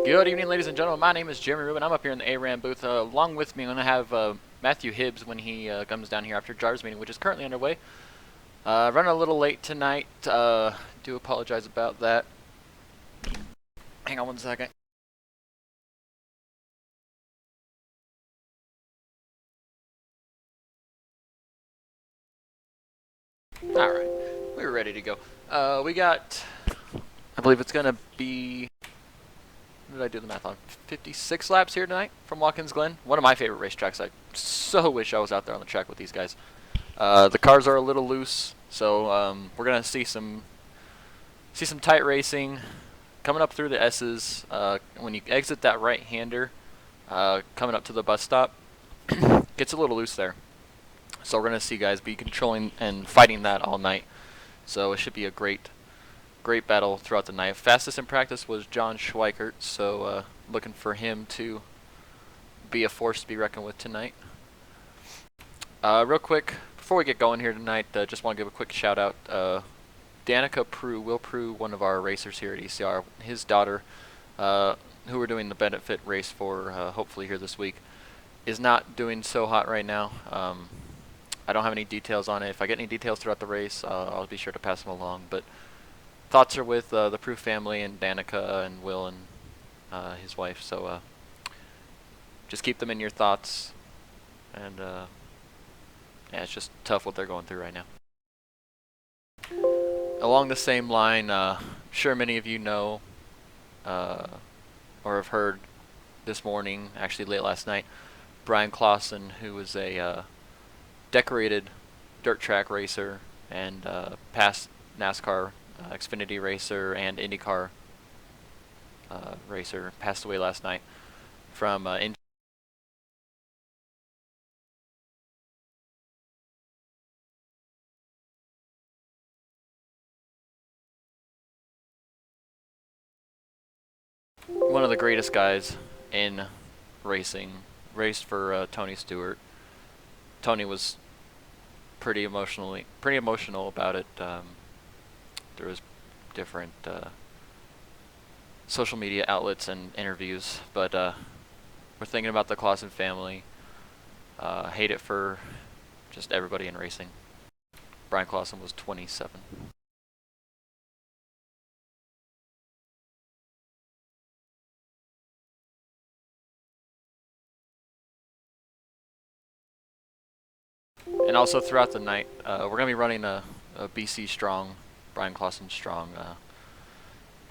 Good evening, ladies and gentlemen. My name is Jeremy Rubin. I'm up here in the ARAM booth. Along with me, I'm going to have Matthew Hibbs when he comes down here after JAR's meeting, which is currently underway. Running a little late tonight. Do apologize about that. Hang on one second. Alright, we're ready to go. We got, I believe it's going to be, what did I do the math on? 56 laps here tonight from Watkins Glen. One of my favorite racetracks. I so wish I was out there on the track with these guys. The cars are a little loose, so we're going to see some tight racing coming up through the S's. When you exit that right-hander, coming up to the bus stop, gets a little loose there. So we're going to see guys be controlling and fighting that all night. So it should be a great battle throughout the night. Fastest in practice was John Schweikert, so looking for him to be a force to be reckoned with tonight. Real quick, before we get going here tonight, just want to give a quick shout out. Danica Prue, Will Prue, one of our racers here at ECR, his daughter, who we're doing the benefit race for hopefully here this week, is not doing so hot right now. I don't have any details on it. If I get any details throughout the race, I'll be sure to pass them along. But thoughts are with the Prue family and Danica and Will and his wife. So just keep them in your thoughts. And yeah, it's just tough what they're going through right now. Along the same line, sure many of you know or have heard this morning, actually late last night, Brian Clausen, who was a decorated dirt track racer and past NASCAR Xfinity racer and IndyCar racer, passed away last night from one of the greatest guys in racing. Raced for Tony Stewart. Tony was pretty emotional about it. There was different social media outlets and interviews, but we're thinking about the Clausen family. Hate it for just everybody in racing. Brian Clausen was 27. And also throughout the night, we're going to be running a BC Strong, Brian Clausen Strong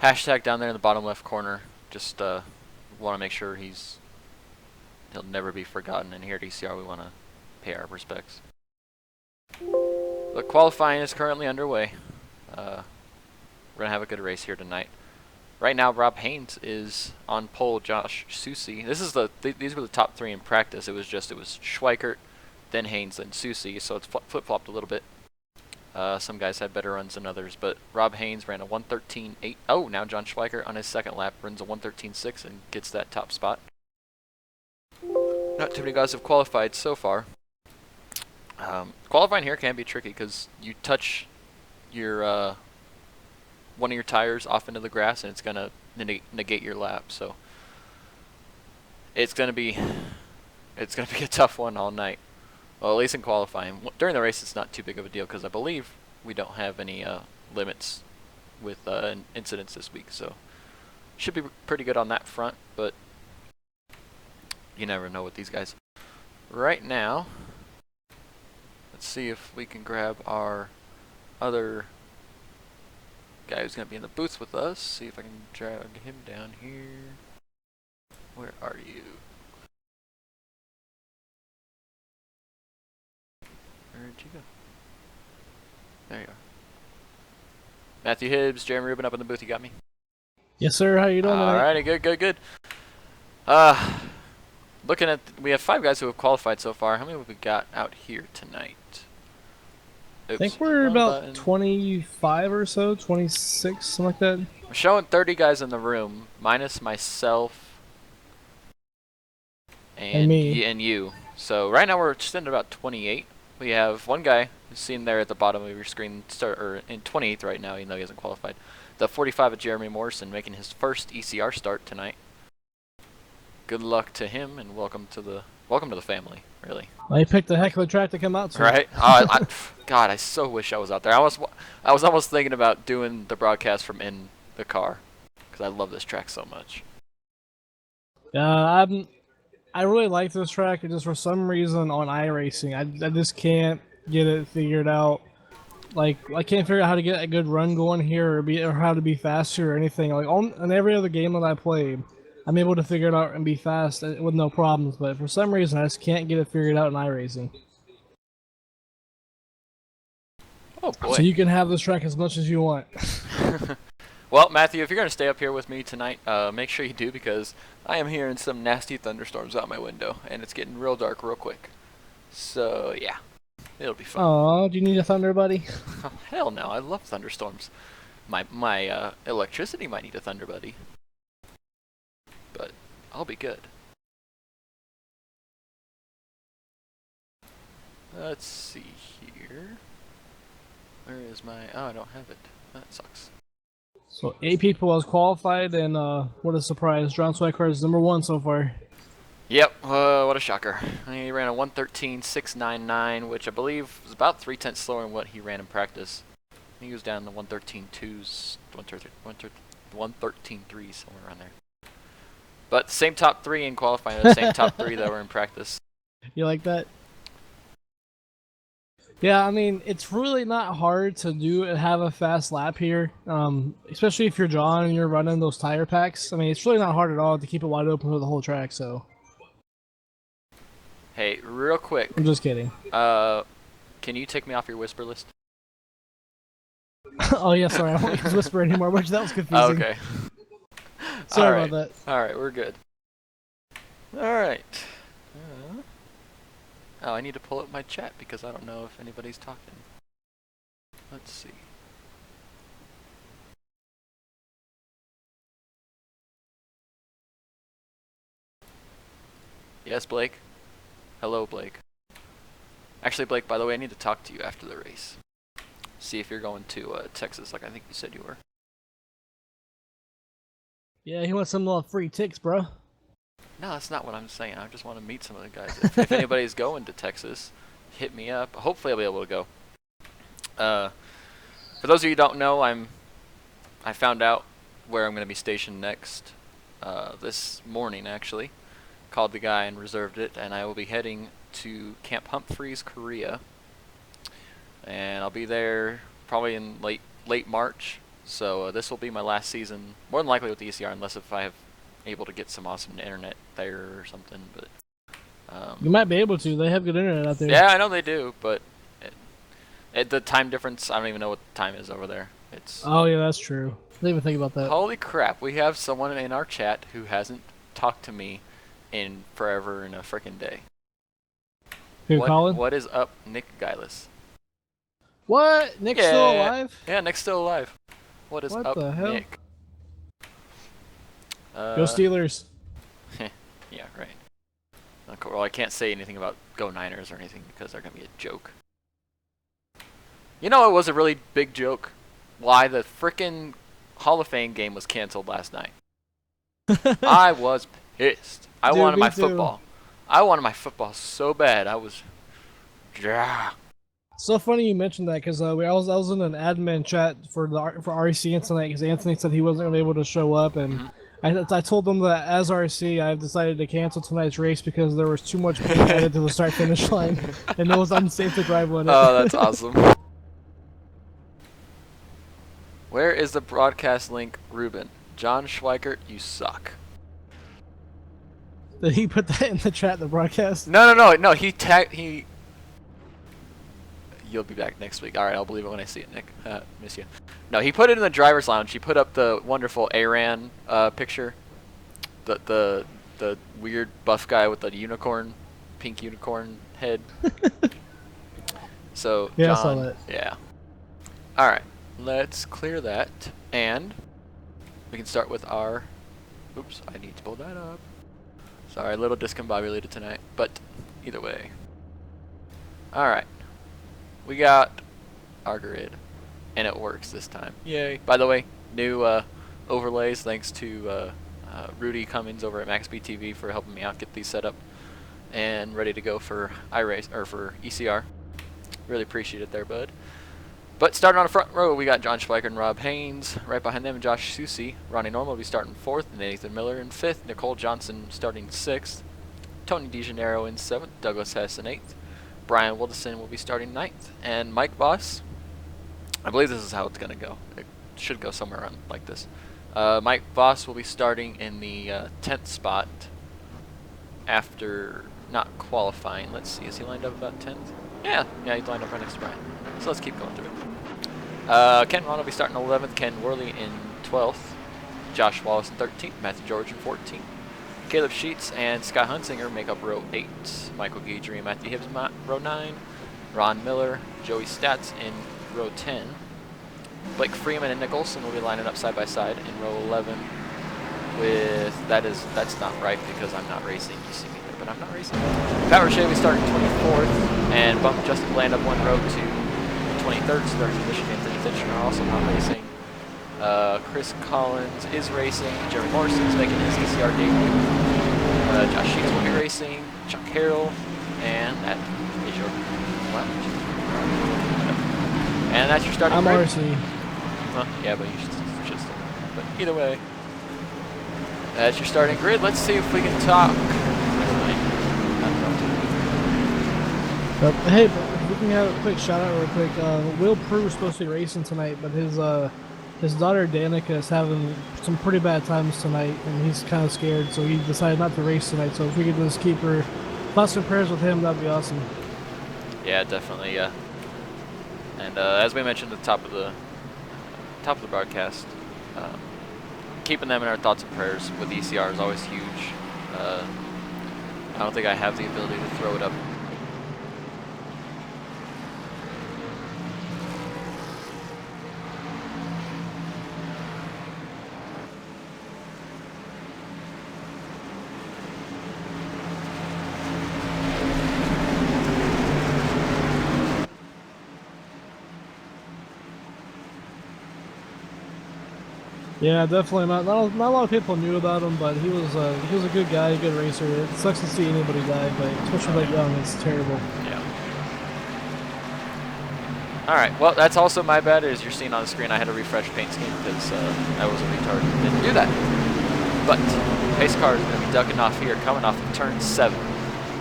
hashtag down there in the bottom left corner. Just want to make sure he'll never be forgotten. And here at ECR, we want to pay our respects. But qualifying is currently underway. We're going to have a good race here tonight. Right now, Rob Haynes is on pole. Josh Susi. These were the top three in practice. It was Schweikert, then Haynes, then Susi, so it's flip-flopped a little bit. Some guys had better runs than others, but Rob Haynes ran a 1:13.8. Oh, now John Schweikert on his second lap runs a 1:13.6 and gets that top spot. Not too many guys have qualified so far. Qualifying here can be tricky because you touch your one of your tires off into the grass and it's gonna negate your lap. So it's gonna be a tough one all night. Well, at least in qualifying. During the race, it's not too big of a deal because I believe we don't have any limits with incidents this week. So should be pretty good on that front, but you never know with these guys. Right now, let's see if we can grab our other guy who's going to be in the booth with us. See if I can drag him down here. Where are you? Where'd you go? There you are. Matthew Hibbs, Jeremy Rubin up in the booth. You got me? Yes, sir. How you doing tonight? Alrighty, good. Looking at, we have 5 guys who have qualified so far. How many have we got out here tonight? Oops, I think we're about 25 or so, 26, something like that. We're showing 30 guys in the room, minus myself and me. And you. So right now we're just in about 28. We have one guy who's seen there at the bottom of your screen, in 28th right now, even though he hasn't qualified. The 45 of Jeremy Morrison making his first ECR start tonight. good luck to him, and welcome to the family. Really. I picked a heck of a track to come out to. Right? God, I so wish I was out there. I was almost thinking about doing the broadcast from in the car because I love this track so much. Yeah, I really like this track. It just for some reason on iRacing, I just can't get it figured out. Like I can't figure out how to get a good run going here, or how to be faster or anything. Like on every other game that I play, I'm able to figure it out and be fast with no problems. But for some reason, I just can't get it figured out in iRacing. Oh boy! So you can have this track as much as you want. Well, Matthew, if you're gonna stay up here with me tonight, make sure you do because I am hearing some nasty thunderstorms out my window, and it's getting real dark real quick. So yeah, it'll be fun. Oh, do you need a thunder buddy? Oh, hell no! I love thunderstorms. My electricity might need a thunder buddy, but I'll be good. Let's see here. Where is my? Oh, I don't have it. That sucks. So 8 people has qualified, and what a surprise! John Swicker is #1 so far. Yep, what a shocker. He ran a 113.699, which I believe was about 3/10 slower than what he ran in practice. He was down in the 113.2s, 113.3s, somewhere around there. But the same top 3 in qualifying, the same top 3 that were in practice. You like that? Yeah, I mean, it's really not hard to have a fast lap here, especially if you're John and you're running those tire packs. I mean, it's really not hard at all to keep it wide open for the whole track, so. Hey, real quick. I'm just kidding. Can you take me off your whisper list? Oh, yeah, sorry, I won't use whisper anymore, which that was confusing. Okay. Sorry about that. Alright, we're good. Alright. Oh, I need to pull up my chat because I don't know if anybody's talking. Let's see. Yes, Blake? Hello, Blake. Actually, Blake, by the way, I need to talk to you after the race. See if you're going to Texas like I think you said you were. Yeah, he wants some little free ticks, bro. No, that's not what I'm saying. I just want to meet some of the guys. If anybody's going to Texas, hit me up. Hopefully I'll be able to go. For those of you who don't know, I found out where I'm going to be stationed next this morning, actually. Called the guy and reserved it, and I will be heading to Camp Humphreys, Korea. And I'll be there probably in late March. So this will be my last season, more than likely with the ECR, unless if I have able to get some awesome internet there or something. But you might be able to. They have good internet out there. Yeah, I know they do, but the time difference, I don't even know what the time is over there. It's Oh yeah, that's true. I didn't even think about that. Holy crap, we have someone in our chat who hasn't talked to me in forever and a frickin' day. Who, Colin? What is up, Nick Geilis? What? Nick's still alive? Yeah, Nick's still alive. What is What up, the hell? Nick? Go Steelers. Yeah, right. Okay, well, I can't say anything about Go Niners or anything because they're going to be a joke. You know, it was a really big joke why the frickin' Hall of Fame game was canceled last night. I was pissed. I wanted my football. I wanted my football so bad. I was... Yeah. So funny you mentioned that because I was in an admin chat for RC tonight because Anthony said he wasn't going to be able to show up, and I told them that as RC I've decided to cancel tonight's race because there was too much paint added to the start finish line and it was unsafe to drive on it. Oh, that's awesome. Where is the broadcast link, Ruben? John Schweikert, you suck. Did he put that in the chat, the broadcast? No. He. You'll be back next week. All right, I'll believe it when I see it, Nick. Miss you. No, he put it in the driver's lounge. He put up the wonderful Aran picture. The weird buff guy with the unicorn, pink unicorn head. So yeah, John, I saw that. Yeah. All right, let's clear that, and we can start with our. Oops, I need to pull that up. Sorry, a little discombobulated tonight, but either way. All right. We got our grid, and it works this time. Yay. By the way, new overlays thanks to Rudy Cummings over at MaxSpeed TV for helping me out get these set up and ready to go for iRace or for ECR. Really appreciate it there, bud. But starting on the front row, we got John Schweiker and Rob Haynes. Right behind them, Josh Susi. Ronnie Norman will be starting 4th, Nathan Miller in 5th, Nicole Johnson starting 6th, Tony DeGennaro in 7th, Douglas Hess in 8th, Brian Wilderson will be starting 9th, and Mike Voss. I believe this is how it's going to go. It should go somewhere around like this. Mike Voss will be starting in the 10th spot after not qualifying. Let's see, is he lined up about 10th? Yeah, he's lined up right next to Brian. So let's keep going through it. Ken Ron will be starting 11th, Ken Worley in 12th, Josh Wallace in 13th, Matthew George in 14th, Caleb Sheets and Scott Hunsinger make up row 8, Michael Guidry and Matthew Hibbs row 9, Ron Miller, Joey Stats in row 10, Blake Freeman and Nick Olson will be lining up side by side in row 11 with, that's not right because I'm not racing, you see me there, but I'm not racing. Pat Roche will be starting 24th and bump Justin Bland up 1 row to 23rd, starting position. Anthony Fitchner also not racing. Chris Collins is racing. Jeremy Morrison is making his ECR debut. Josh Sheets will be racing. Chuck Harrell, and that is your and that's your starting. I'm grid. RC. Yeah, but you should still. But either way, that's your starting grid. Let's see if we can talk. Hey, we can have a quick shout out real quick. Will Prue was supposed to be racing tonight, but his daughter Danica is having some pretty bad times tonight, and he's kind of scared, so he decided not to race tonight. So if we could just keep her thoughts and prayers with him, that'd be awesome. Yeah, definitely. Yeah. And as we mentioned at the top of the broadcast, keeping them in our thoughts and prayers with ECR is always huge. I don't think I have the ability to throw it up. Yeah, definitely not a lot of people knew about him, but he was a good guy, a good racer. It sucks to see anybody die, but especially that young, it's terrible. Yeah. All right. Well, that's also my bad. As you're seeing on the screen, I had to refresh paint scheme because I was a retard and didn't do that. But pace car is going to be ducking off here, coming off of turn 7,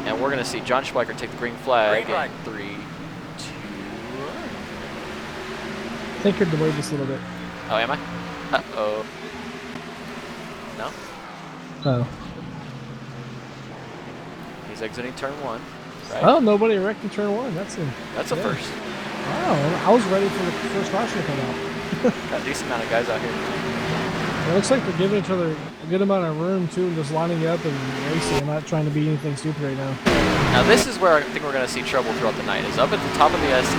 and we're going to see John Schweiker take the green flag. Green flag. In 3, 2. Tinkered the way just a little bit. Oh, am I? Uh-oh. No? Oh. He's exiting turn 1. Right? Oh, nobody wrecked in turn 1. That's a first. Wow, I was ready for the first caution to come out. Got a decent amount of guys out here. It looks like they're giving each other a good amount of room too, and just lining up and racing and not trying to be anything stupid right now. Now this is where I think we're going to see trouble throughout the night, is up at the top of the S's.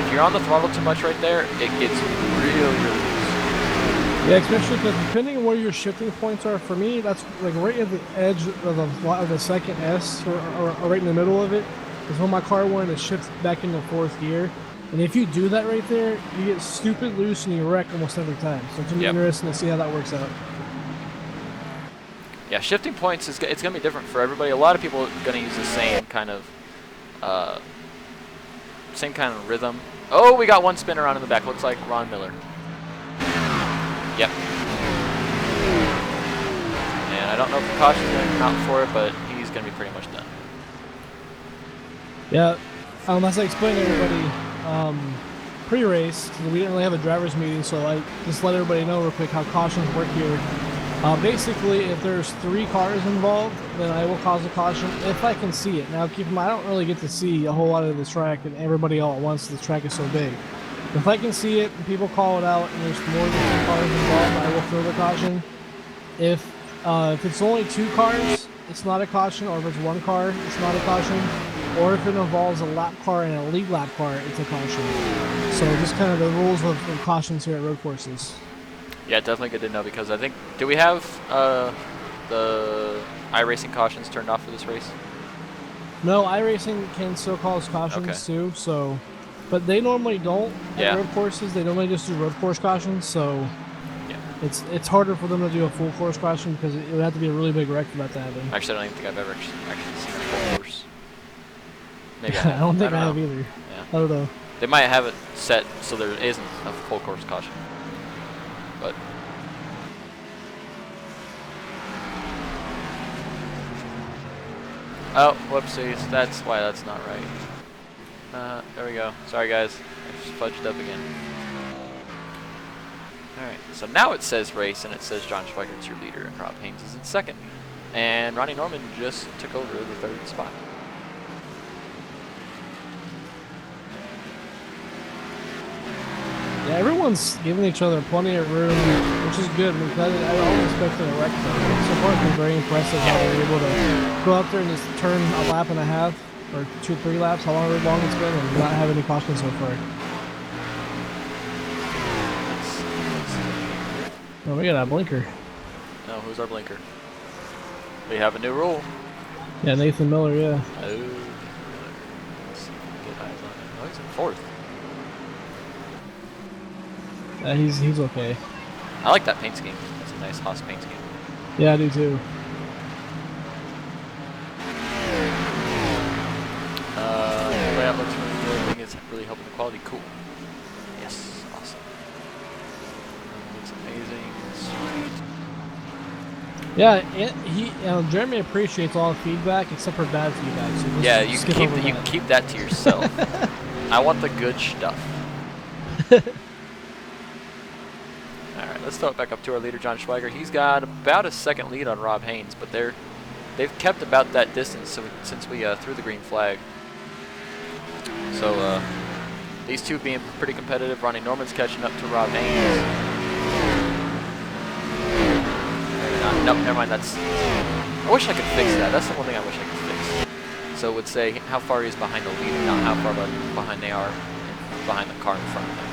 If you're on the throttle too much right there, it gets really loose. Yeah, especially because depending on where your shifting points are, for me, that's like right at the edge of the second S, or right in the middle of it, is when my car wanted to shift back into 4th gear. And if you do that right there, you get stupid loose and you wreck almost every time. So it's going to be interesting to see how that works out. Yeah, shifting points, it's going to be different for everybody. A lot of people are going to use the same kind of rhythm. Oh, we got one spin around in the back. Looks like Ron Miller. Yep. And I don't know if the caution's going to come out for it, but he's going to be pretty much done. Yeah, as I explained to everybody pre-race, we didn't really have a driver's meeting, so I just let everybody know real quick how cautions work here. Basically, if there's 3 cars involved, then I will cause a caution if I can see it. Now, keep in mind, I don't really get to see a whole lot of this track and everybody all at once. The track is so big. If I can see it and people call it out and there's more than 2 cars involved, I will throw the caution. If it's only 2 cars, it's not a caution, or if it's 1 car, it's not a caution. Or if it involves a lap car and a lead lap car, it's a caution. So just kind of the rules of cautions here at road courses. Yeah, definitely good to know, because I think, do we have the iRacing cautions turned off for this race? No, iRacing can still cause cautions too, so, but they normally don't at road courses. They normally just do road course cautions, so It's harder for them to do a full course caution because it would have to be a really big wreck for that to happen. Actually, I don't even think I've ever actually seen a full course. Maybe I I have. don't think I know. have either. Yeah. I don't know. They might have it set so there isn't a full course caution. But oh, whoopsies. That's why that's not right. There we go. Sorry guys. I just fudged up again. Alright, so now it says race and it says John Schweikert's your leader and Rob Haynes is in second. And Ronnie Norman just took over the third spot. Yeah, everyone's giving each other plenty of room, which is good because I always expected a wreck. So far, it's been very impressive how they're able to go out there and just turn a lap and a half, or 2-3 laps, however long it's been, and not have any caution so far. Oh, we got a blinker. No, who's our blinker? We have a new rule. Yeah, Nathan Miller, yeah. Oh, let's see if we can get eyes on him. Oh, he's in fourth. He's okay. I like that paint scheme. That's a nice Haas paint scheme. Yeah, I do too. The layout looks really good. I think it's really helping the quality. Cool. Yes, awesome. Looks amazing. Sweet. Yeah, Jeremy appreciates all the feedback except for bad feedback. So just Yeah, you skip can over keep that. keep that to yourself. I want the good stuff. Alright, let's throw it back up to our leader, John Schweiger. He's got about a second lead on Rob Haynes, but they've kept about that distance since we threw the green flag. So these two being pretty competitive. Ronnie Norman's catching up to Rob Haynes. Nope, never mind. I wish I could fix that. That's the one thing I wish I could fix. So it would say how far he's behind the leader, not how far behind they are behind the car in front of them.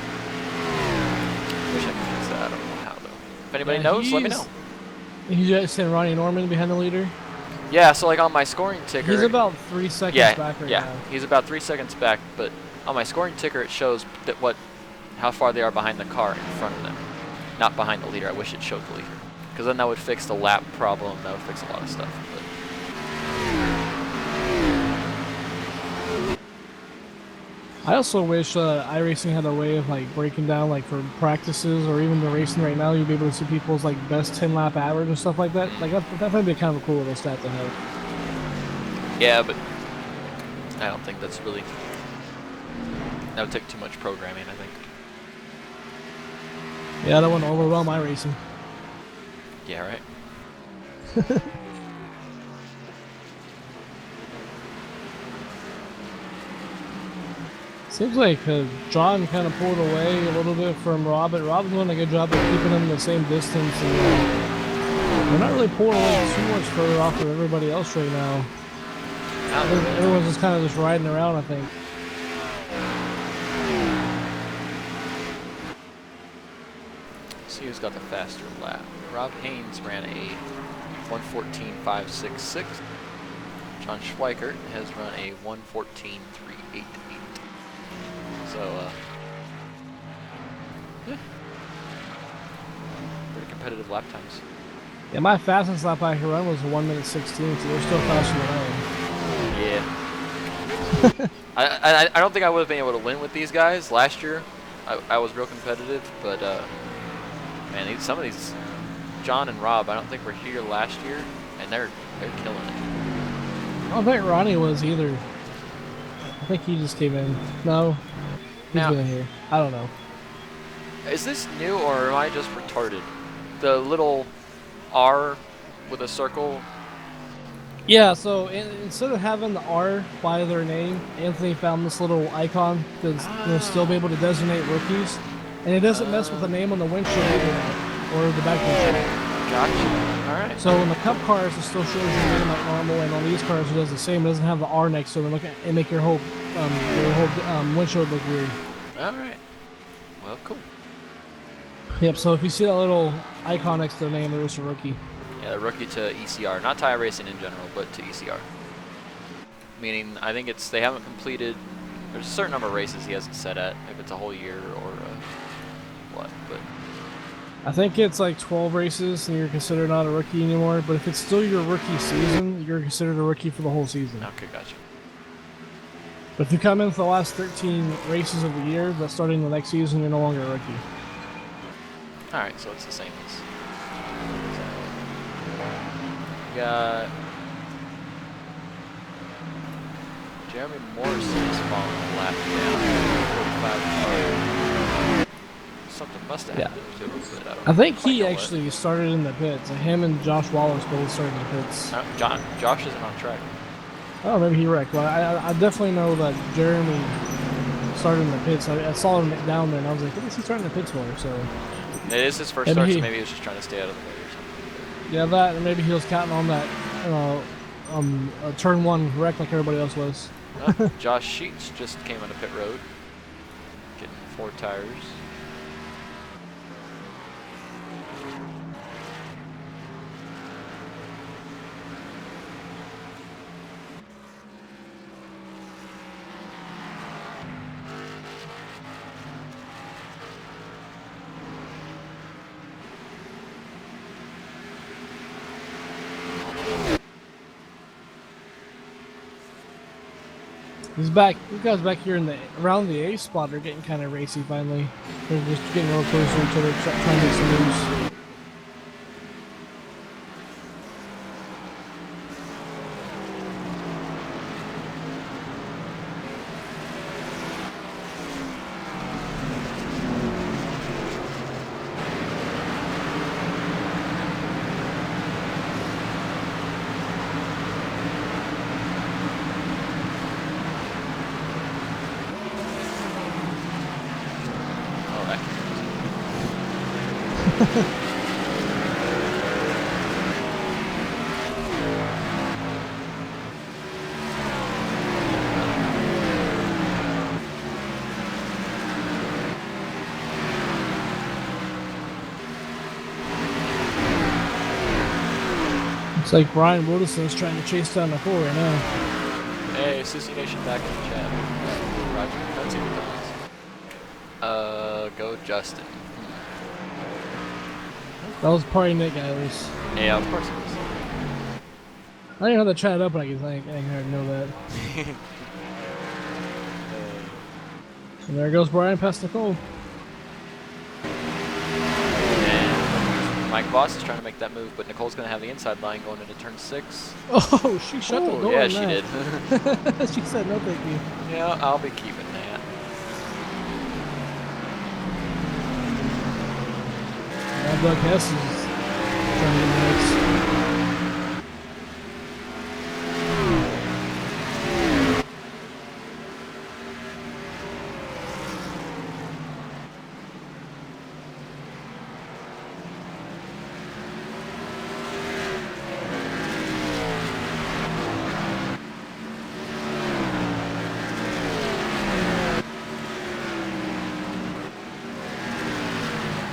Wish I could fix that. I don't know how though. If anybody knows, let me know. You just said Ronnie Norman behind the leader? Yeah, so like on my scoring ticker, He's about 3 seconds back right now. He's about 3 seconds back, but on my scoring ticker it shows that how far they are behind the car in front of them, not behind the leader. I wish it showed the leader, because then that would fix the lap problem. That would fix a lot of stuff. But I also wish iRacing had a way of like breaking down, like for practices or even the racing right now, you'd be able to see people's like best 10-lap average and stuff like that. Like that might be kind of a cool little stat to have. yeah, but I don't think that's really. That would take too much programming, I think. Yeah, I don't want to overwhelm iRacing. Yeah, right. Seems like John kind of pulled away a little bit from Rob, but Rob's doing a good job of keeping him the same distance. And they're not really pulling away too much further off of everybody else right now. Everyone's just kind of just riding around, I think. See who's got the faster lap. Rob Haynes ran a 1:14.566. John Schweikert has run a 1:14.388. So, yeah. Pretty competitive lap times. Yeah, my fastest lap I could run was 1:16, so they're still faster than I am. Yeah. I don't think I would have been able to win with these guys last year. I was real competitive, but man, some of these, John and Rob, I don't think were here last year, and they're killing it. I don't think Ronnie was either. I think he just came in. No, he's been here. I don't know. Is this new or am I just retarded? The little R with a circle. Yeah, so instead of having the R by their name, Anthony found this little icon to still be able to designate rookies. And it doesn't mess with the name on the windshield either now, or the back windshield. Gotcha. Alright. So in the Cup cars, it still shows your name like normal, and on these cars, it does the same. It doesn't have the R next to it and make your whole windshield look weird. Alright. Well, cool. Yep, so if you see that little icon next to the name, there's a rookie. Yeah, the rookie to ECR. Not tire racing in general, but to ECR. Meaning, I think they haven't completed, there's a certain number of races he hasn't set at, if it's a whole year or what, but I think it's like 12 races and you're considered not a rookie anymore. But if it's still your rookie season, you're considered a rookie for the whole season. Okay, gotcha. But if you come in for the last 13 races of the year, but starting the next season, you're no longer a rookie. All right, so it's the same as. We got Jeremy Morrison's falling a lap down. 45. Something must have happened to him, but I think quite he know what. actually started in the pits. Him and Josh Wallace both started in the pits. Josh isn't on track. Oh, maybe he wrecked. Well, I definitely know that Jeremy started in the pits. I saw him down there, and I was like, what is he starting in the pits for? So It is his first start, so maybe he was just trying to stay out of the way or something. yeah, that, and maybe he was counting on that, turn one wreck like everybody else was. Josh Sheets just came onto pit road, getting 4 tires. He's back. You guys back here in the around the A spot are getting kind of racy finally. They're just getting real close to each other, trying to make some moves. It's like Brian Wilson's trying to chase down Nicole right now. Hey, Sissy Nation back in the chat. Roger, that's it. Go Justin. That was probably Nick Eilis. Yeah, of course it was. I didn't have that chat up, but I can know that. And there goes Brian past Nicole. And Mike Boss is trying to make that move, but Nicole's going to have the inside line going into turn 6. Oh, she shut the door. Yeah, on she that. did. She said no thank you. Yeah, I'll be keeping that. Now Doug Hess is trying to get the next.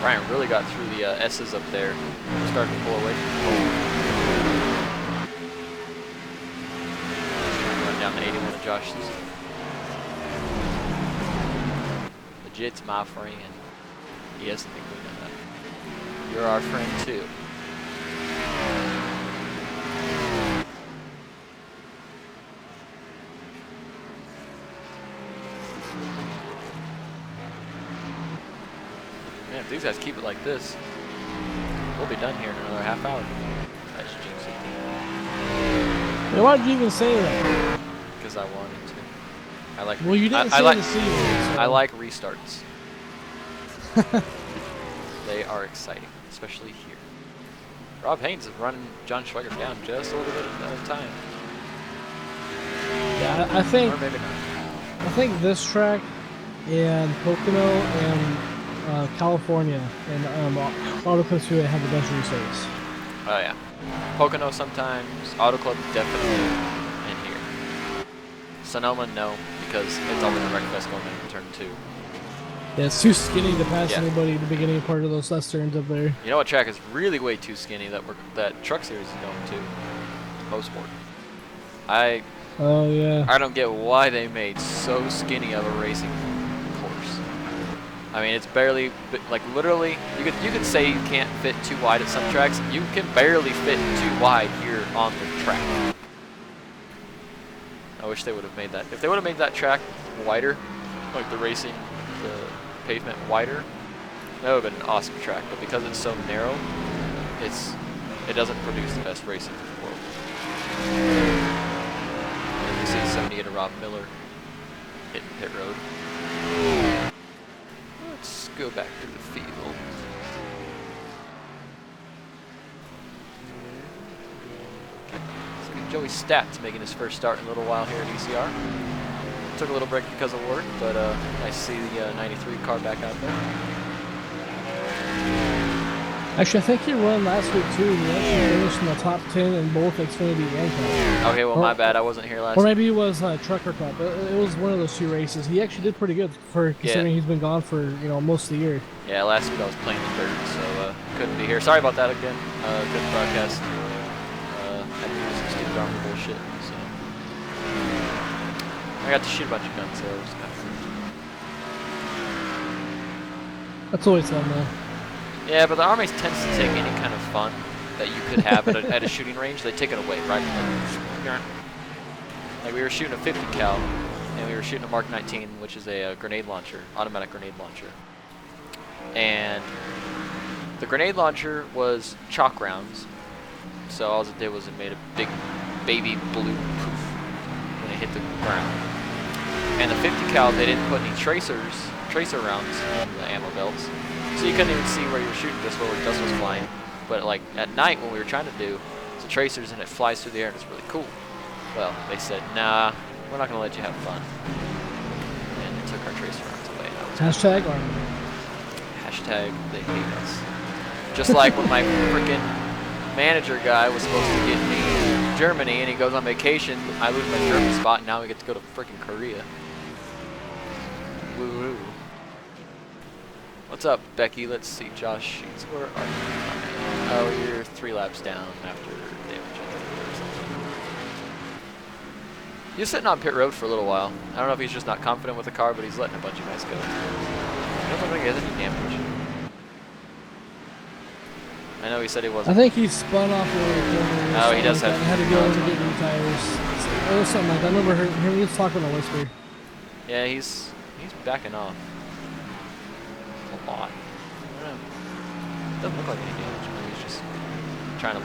Brian really got through the S's up there. Starting to pull away from Cole. Run down to 81 of Josh's. Legit's my friend. He doesn't think we know that. You're our friend too. Man, if these guys keep it like this, we'll be done here in another half hour. That's jinxing. Yeah, why did you even say that? Because I wanted to. I like. Well, you didn't say the C word, so. I like restarts. They are exciting, especially here. Rob Haynes is running John Schweigert down just a little bit at a time. Yeah, I think. Or maybe not. I think this track and Pocono and California and Auto Club 2 have the best restarts. Oh yeah. Pocono sometimes. Auto Club definitely. And here. Sonoma no, because it's always a wreck fest going into turn 2. Yeah, it's too skinny to pass anybody at the beginning part of those last turns up there. You know what track is really way too skinny that Truck Series is going to? Mosport. Oh yeah. I don't get why they made so skinny of a racing course. I mean, it's barely, like literally, you could say you can't fit too wide at some tracks. You can barely fit too wide here on the track. I wish they would have made that. If they would have made that track wider, like the pavement wider, that would have been an awesome track. But because it's so narrow, it doesn't produce the best racing in the world. And you see 78 of Rob Miller hitting pit road. Let's go back to the field. Joey Stats making his first start in a little while here at ECR. Took a little break because of work, but nice to see the 93 car back out there. Actually, I think he won last week too. He actually finished in the top 10 in both Xfinity and Cup. Okay, well, my bad. I wasn't here last week. Or maybe it was Trucker Cup. It was one of those two races. He actually did pretty good for considering he's been gone for most of the year. Yeah, last week I was playing the third, so couldn't be here. Sorry about that again. Good broadcast. Had to do some stupid armor bullshit, so I got to shoot a bunch of guns, so it was kind of fun. That's always fun, though. Yeah, but the Army tends to take any kind of fun that you could have at a shooting range. They take it away, right? Like we were shooting a 50 cal, and we were shooting a Mark 19, which is a grenade launcher, automatic grenade launcher. And the grenade launcher was chalk rounds, so all it did was it made a big baby blue poof when it hit the ground. And the 50 cal, they didn't put any tracer rounds in the ammo belts. So you couldn't even see where you were shooting just where dust was flying. But like at night when we were trying to do the tracers and it flies through the air and it's really cool. Well, they said, nah, we're not going to let you have fun. And they took our tracer rounds away. Hashtag Army. Hashtag they hate us. Just like when my freaking manager guy was supposed to get me in Germany and he goes on vacation, I lose my German spot and now we get to go to freaking Korea. Woo-woo. What's up, Becky? Let's see. Josh Sheets. Where are you? Oh, you're 3 laps down after damage or something. He was sitting on pit road for a little while. I don't know if he's just not confident with the car, but he's letting a bunch of guys go. I don't think he has any damage. I know he said he wasn't. I think he spun off the corner. Oh, he does have. Had to go in to get new tires. It was something like that. I remember hearing he was talking to Whisper. Yeah, he's backing off. A lot. I don't know. Doesn't look like any damage. Maybe he's just trying to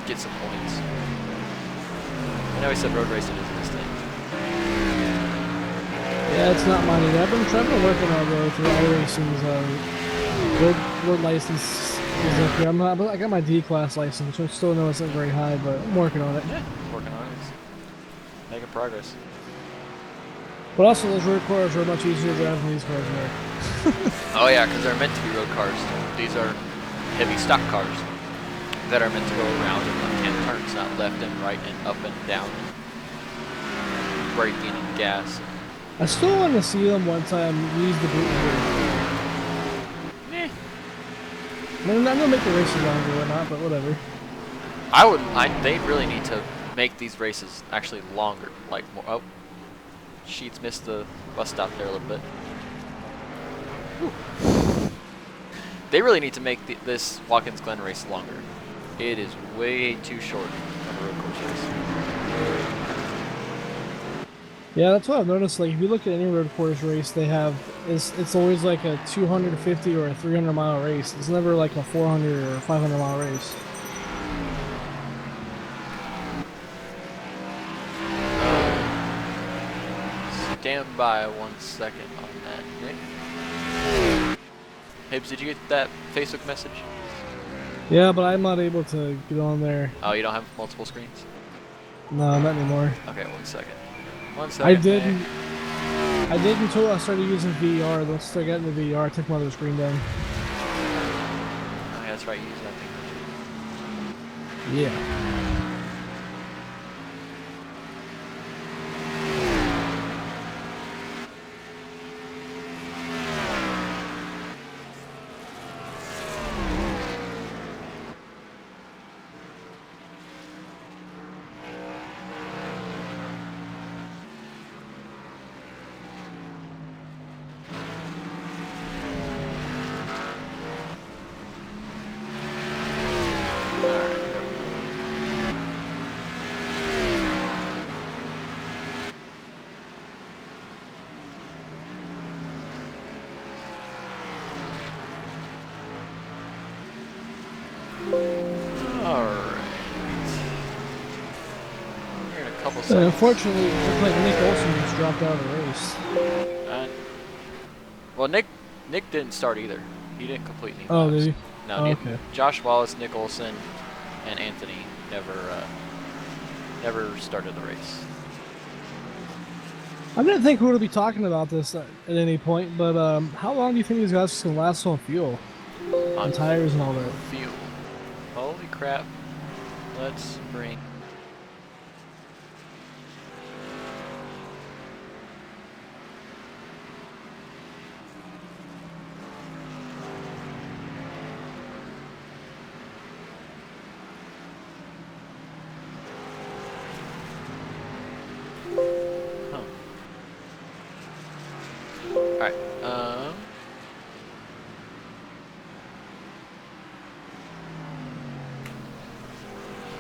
get some points. I know he said road racing isn't his thing. Yeah, it's not mine either. I've been working on road through iRacing's road license. I got my D-class license, which I still know isn't very high, but I'm working on it. Yeah, working on it. It's making progress. But also, those road cars are much easier to drive than these cars are. Oh yeah, because they're meant to be road cars. These are heavy stock cars that are meant to go around and left-hand turns, not left and right and up and down, braking and gas. I still want to see them one time use the boot brake. I mean, I'm gonna make the races longer or whatnot, but whatever. They really need to make these races actually longer, like more. Oh, Sheets missed the bus stop there a little bit. Whew. They really need to make this Watkins Glen race longer. It is way too short on a road course race. Yeah, that's what I've noticed. Like, if you look at any road course race, they have it's always like a 250 or a 300 mile race. It's never like a 400 or 500 mile race. Stand by 1 second on that, Nick. Hibbs, did you get that Facebook message? Yeah, but I'm not able to get on there. Oh, you don't have multiple screens? No, not anymore. Okay, 1 second. 1 second. I didn't until I started using VR. Once I got into VR, I took my other screen down. Oh, yeah, that's right. You use that thing. Yeah. seconds. Unfortunately, it looks like Nick Olson just dropped out of the race. Well, Nick didn't start either. He didn't complete any Oh, laps. did he? No, Oh, okay. Josh Wallace, Nick Olson, and Anthony never started the race. I didn't think we would be talking about this at any point, but how long do you think these guys can last on fuel? On tires and all that? Fuel. Holy crap. Let's bring... Alright,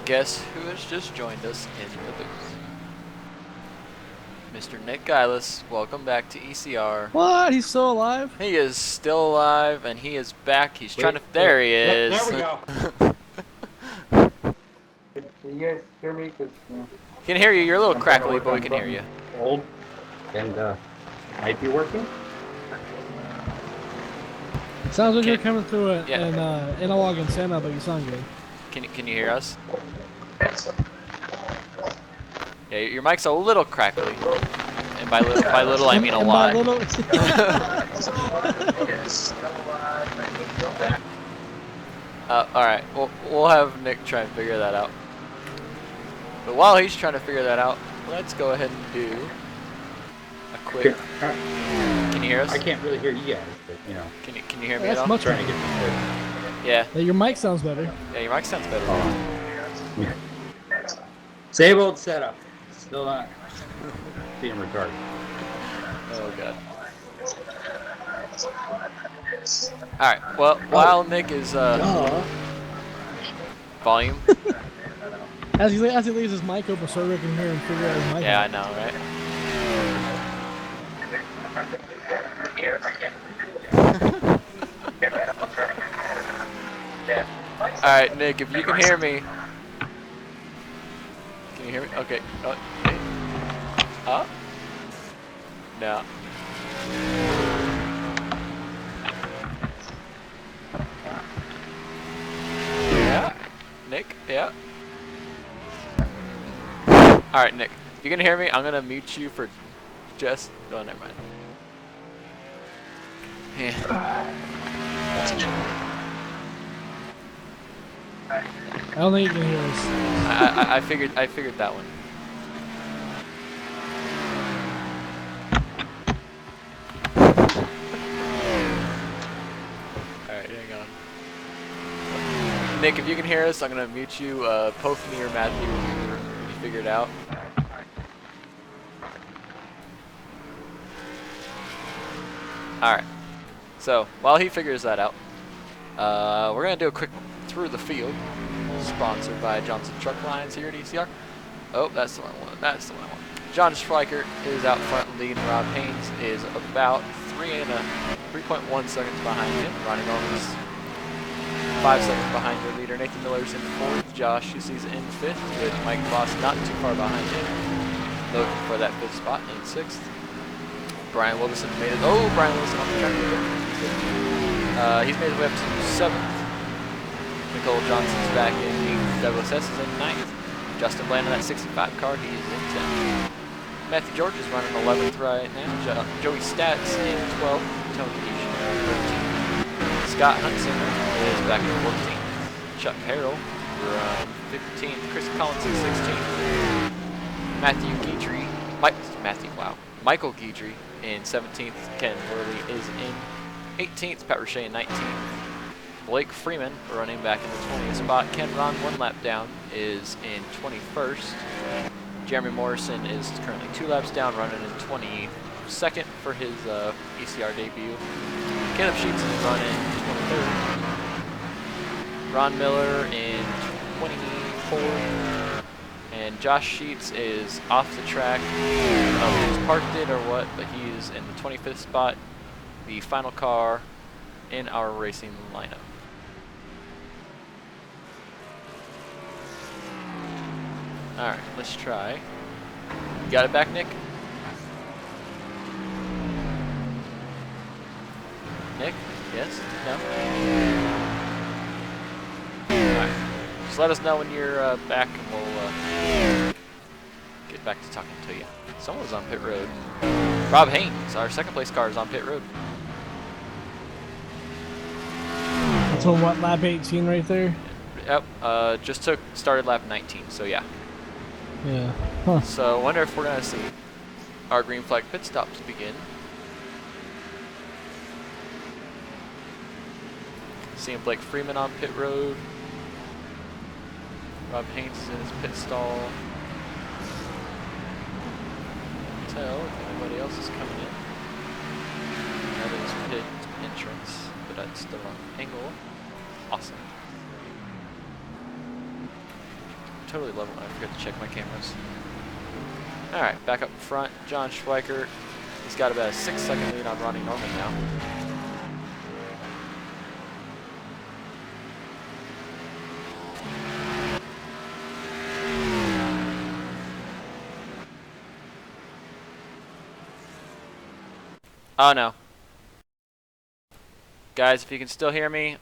guess who has just joined us in the booth? Mr. Nick Geilis, welcome back to ECR. What? He's still alive? He is still alive, and he is back. He's trying to... There he is. There we go. Can you guys hear me? Can hear you. You're a little crackly, but we can hear you. Old and might be working. Sounds like you're coming through it in analog antenna, but you sound good. Can you hear us? Yeah, your mic's a little crackly, and by little I mean a lot. All right, we'll have Nick try and figure that out. But while he's trying to figure that out, let's go ahead and do a quick. Can you hear us? I can't really hear you guys, but you know. Can you hear me at all? Much Trying to get this Yeah. Your mic sounds better. Yeah, your mic sounds better. Same old setup. Still not being retarded. Oh god. All right. Well, while Nick is volume. As he leaves his mic open so we can hear him figure out his mic. Yeah, I know, right? Alright, Nick, if you can hear me. Can you hear me? Okay. No. Yeah. Nick, yeah. Alright, Nick. If you can hear me, I'm gonna mute you for just... Oh, never mind. Yeah. I don't think you can hear us. I figured that one. Alright, hang on. Nick, if you can hear us, I'm gonna mute you. Poke me or Matthew when you figure it out. Alright. So, while he figures that out, we're gonna do a quick through the field. Sponsored by Johnson Truck Lines here at ECR. Oh, that's the one I want. That's the one I want. John Schweikert is out front leading. Rob Haynes is about 3.1 seconds behind him. Ronnie Mullins 5 seconds behind their leader. Nathan Miller's in fourth. Josh, you see, is in fifth, with Mike Voss not too far behind him. Looking for that fifth spot in sixth. Brian Wilson made it. Oh, Brian Wilson on the track. He's made his way up to seventh. Nicole Johnson's back in eighth. Douglas S. is in ninth. Justin Bland in that 65 car, he is in 10th. Matthew George is running 11th right now. Joey Stats in 12th. Tony Deesh in 13th. Scott Huntsinger is back in 14th. Chuck Harrell run 15th. Chris Collins in 16th. Michael Guidry in 17th. Ken Worley is in 18th. Pat Roche in 19th. Blake Freeman running back in the 20th spot. Ken Ron, one lap down, is in 21st. Jeremy Morrison is currently 2 laps down, running in 22nd for his ECR debut. Caleb Sheets is running 23rd. Ron Miller in 24th. And Josh Sheets is off the track. He's parked it or what, but he is in the 25th spot. The final car in our racing lineup. Alright, let's try You got it back, Nick? Nick? Yes? No? Alright. Just let us know when you're back and we'll get back to talking to you. Someone was on pit road. Rob Haynes, our second place car, is on pit road. That's on what, lap 18 right there? Yep, just started lap 19, so yeah. Yeah. Huh. So I wonder if we're going to see our green flag pit stops begin. Seeing Blake Freeman on pit road. Rob Haynes is in his pit stall. Tell if anybody else is coming in. That is pit entrance, but that's the wrong angle. Awesome. Totally level. I forgot to check my cameras. Alright, back up front, John Schweiker. He's got about a 6-second lead on Ronnie Norman now. Oh no. Guys, if you can still hear me,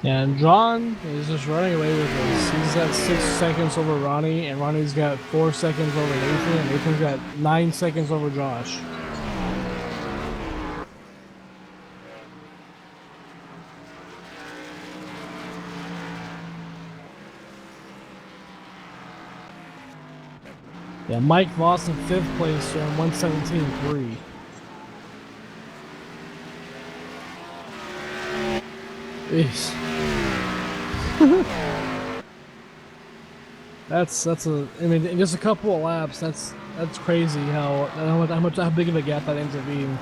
Yeah, and John is just running away with this. He's got 6 seconds over Ronnie, and Ronnie's got 4 seconds over Nathan, and Nathan's got 9 seconds over Josh. Yeah, Mike Voss in 5th place here on 117.3. Jeez. that's a. I mean, in just a couple of laps. That's crazy how big of a gap that ends up being.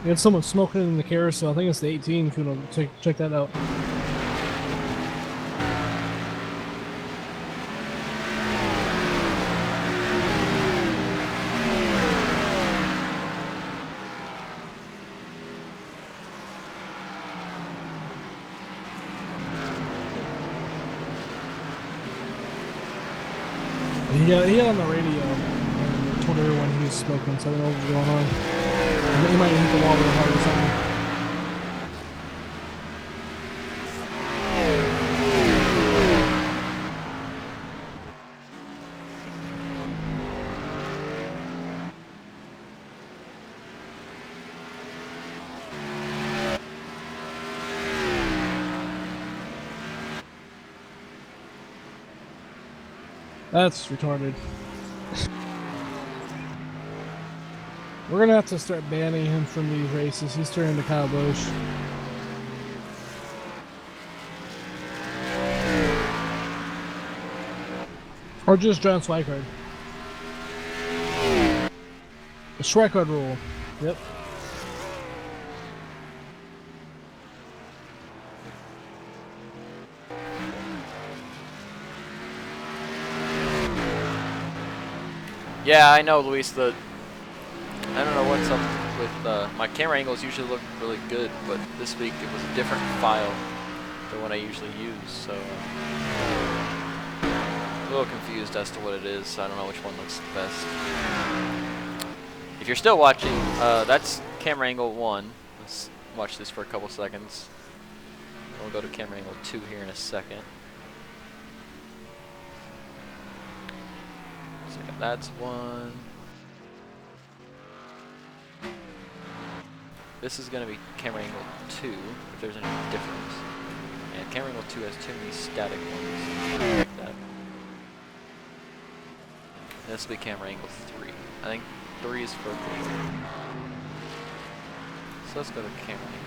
We had someone smoking in the carousel. I think it's the 18. If you want to check that out. He got on the radio and told everyone he was smoking, so I don't know what's going on. He might hit the wall real hard or something. That's retarded. We're gonna have to start banning him from these races. He's turning to Kyle Busch. Or just John Schweikart. The Schweikart rule. Yep. yeah, I know, Luis. I don't know what's up with my camera angles. Usually look really good, but this week it was a different file than what I usually use. So a little confused as to what it is. I don't know which one looks the best. If you're still watching, that's camera angle 1. Let's watch this for a couple seconds. We'll go to camera angle 2 here in a second. So that's 1. This is going to be camera angle 2, if there's any difference. And camera angle 2 has too many static ones. Like that. This will be camera angle 3. I think 3 is for. So let's go to camera angle.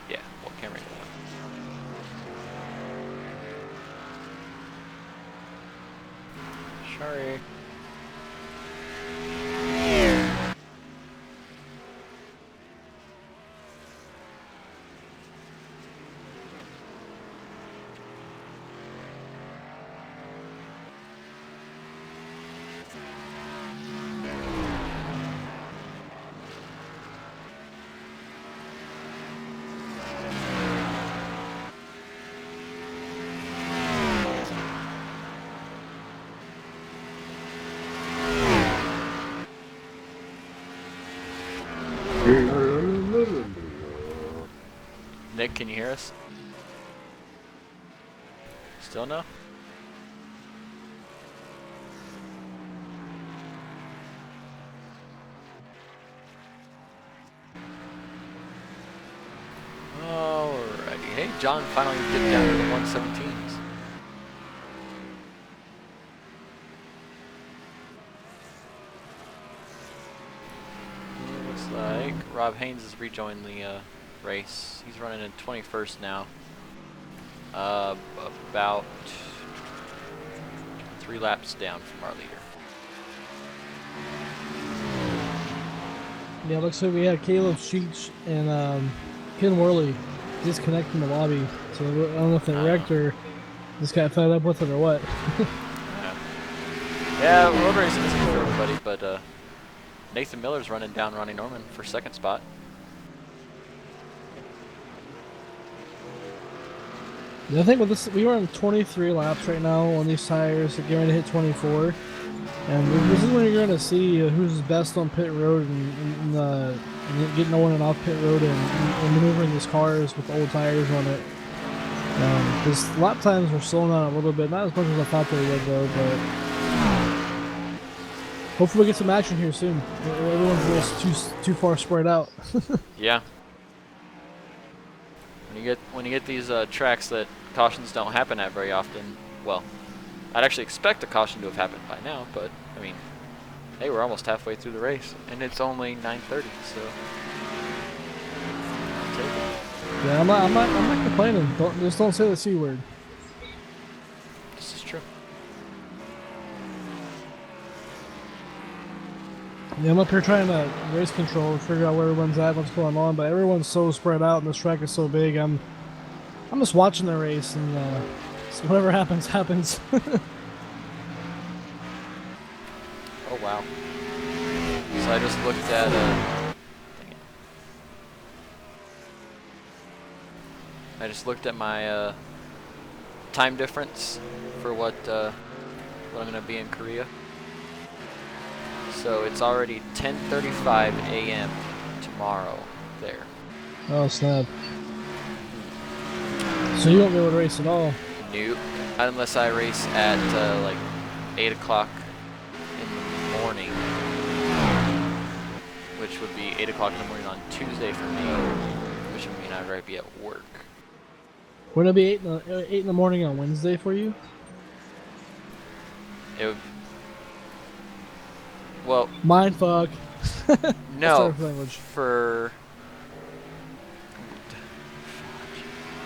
Yeah, well, camera angle 1. Sorry. Nick, can you hear us? Still no? Alrighty. Hey, John finally dipped down to the 117s. Looks like Rob Haynes has rejoined the race. He's running in 21st now. About 3 laps down from our leader. Yeah, it looks like we had Caleb Sheech and Ken Worley disconnect from the lobby. So I don't know if they wrecked or just got fed up with it or what. Yeah, road racing isn't for everybody, but Nathan Miller's running down Ronnie Norman for 2nd spot. Yeah, I think with this, we were on 23 laps right now on these tires, so getting ready to hit 24. And this is when you're going to see who's best on pit road and getting on and off pit road and maneuvering these cars with old tires on it. Because lap times were slowing down a little bit, not as much as I thought they would though, but hopefully we get some action here soon. Everyone's just too far spread out. Yeah. When you get these tracks that cautions don't happen at very often, well, I'd actually expect a caution to have happened by now, but I mean, hey, we're almost halfway through the race, and it's only 9:30, so I'll take it. Yeah, I'm not complaining. Just don't say the C word. This is true. Yeah, I'm up here trying to race control and figure out where everyone's at, what's going on, but everyone's so spread out and this track is so big. I'm just watching the race and so whatever happens, happens. Oh wow. So I just looked at dang it. I just looked at my time difference for what I'm gonna be in Korea. So it's already 10:35 a.m. tomorrow there. Oh snap! So you won't be able to race at all. Nope. Unless I race at like 8 o'clock in the morning, which would be 8 o'clock in the morning on Tuesday for me, which would mean I'd already be at work. Wouldn't it be 8 in the morning on Wednesday for you? It would. Well. Mind fuck. No. Language. For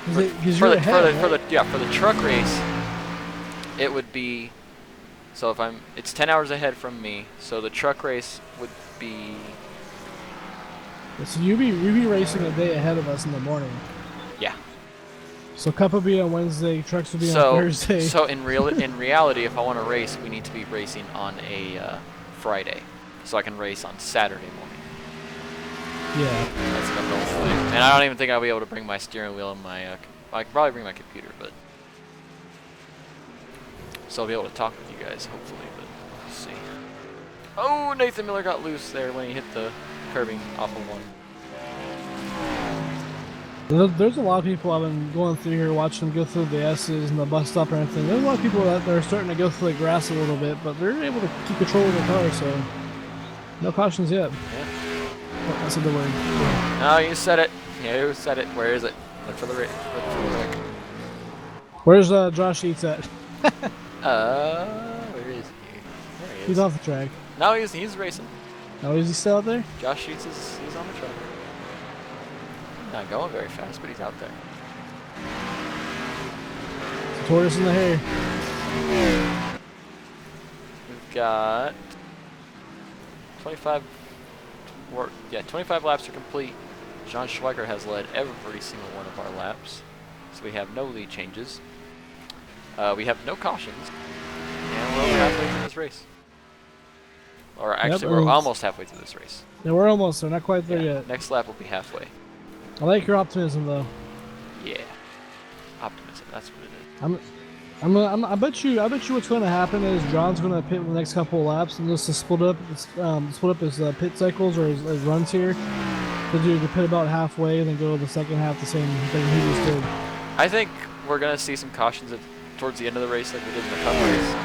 For the truck race, it would be. So if it's 10 hours ahead from me. So the truck race would be. So you be racing a day ahead of us in the morning. Yeah. So Cup will be on Wednesday, trucks will be on Thursday. So in reality, if I want to race, we need to be racing on a Friday, so I can race on Saturday morning. Yeah. That's the whole thing. And I don't even think I'll be able to bring my steering wheel and my. I could probably bring my computer, but so I'll be able to talk with you guys hopefully. But we'll see. Oh, Nathan Miller got loose there when he hit the curbing off of one. There's a lot of people I've been going through here watching them go through the S's and the bus stop and everything. There's a lot of people that are starting to go through the grass a little bit, but they're able to keep control of their car, so no cautions yet. Yeah. Oh, that's a good word. No, you said it. You said it. Where is it? Look for the rec. Where's Josh Eats at? Where He's off the track. No, he's racing. Oh, is he still out there? Josh Sheets he's on the track. Not going very fast, but he's out there. Tortoise in the hair. We've got 25 laps are complete. John Schweiger has led every single one of our laps, so we have no lead changes. We have no cautions, and we're over halfway through this race. Or actually, we're almost halfway through this race. Yeah, we're almost there. Not quite there yet. Next lap will be halfway. I like your optimism, though. Yeah, optimism. That's what it is. I bet you what's going to happen is John's going to pit in the next couple of laps and just to split up his pit cycles or his runs here. To pit about halfway and then go to the second half the same thing he just did. I think we're going to see some cautions towards the end of the race like we did in the Cup race.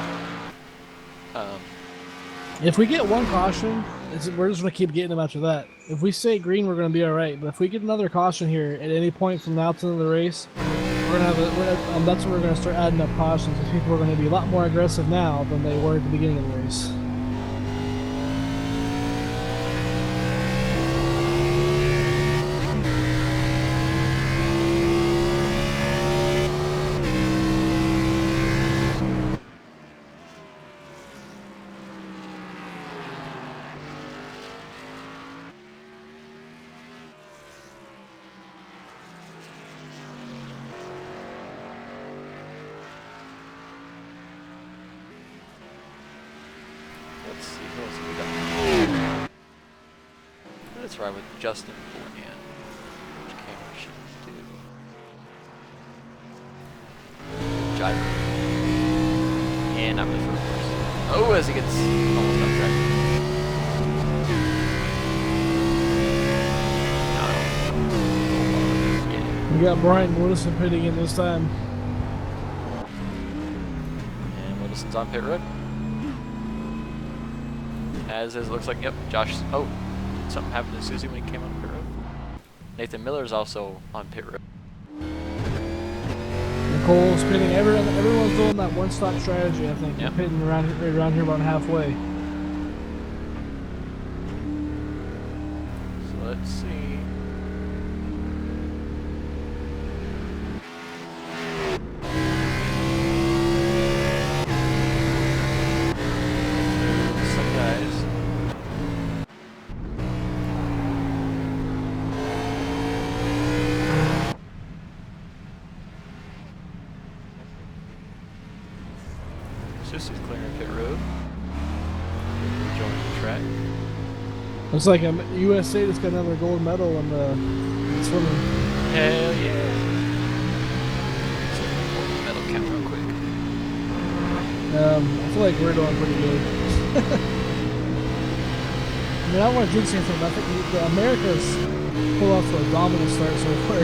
If we get one caution, we're just going to keep getting them after that. If we stay green, we're going to be all right. But if we get another caution here at any point from now to the end of the race, that's when we're going to start adding up cautions. Because people are going to be a lot more aggressive now than they were at the beginning of the race. Let's see, who else have we got? Let's ride with Justin Bland. Which camera should we do? Jiver. And I'm the first person. Oh, as he gets almost off track. We got Brian Woodison pitting in this time. And Wilson's on pit road. As is, looks like, yep, Josh. Oh, did something happen to Susie when he came on pit road? Nathan Miller's also on pit road. Nicole's pitting. Everyone's doing that one-stop strategy, I think. Yep. They're pitting around here about halfway. So let's see. Some guys. Susie's clearing pit road. Joining the track. Looks like USA just got another gold medal in the swimming. Hell yeah. So medal count real quick. I feel like we're doing pretty good. I mean, I don't want to jinx anything, but I think the America's pulled off a dominant start so far.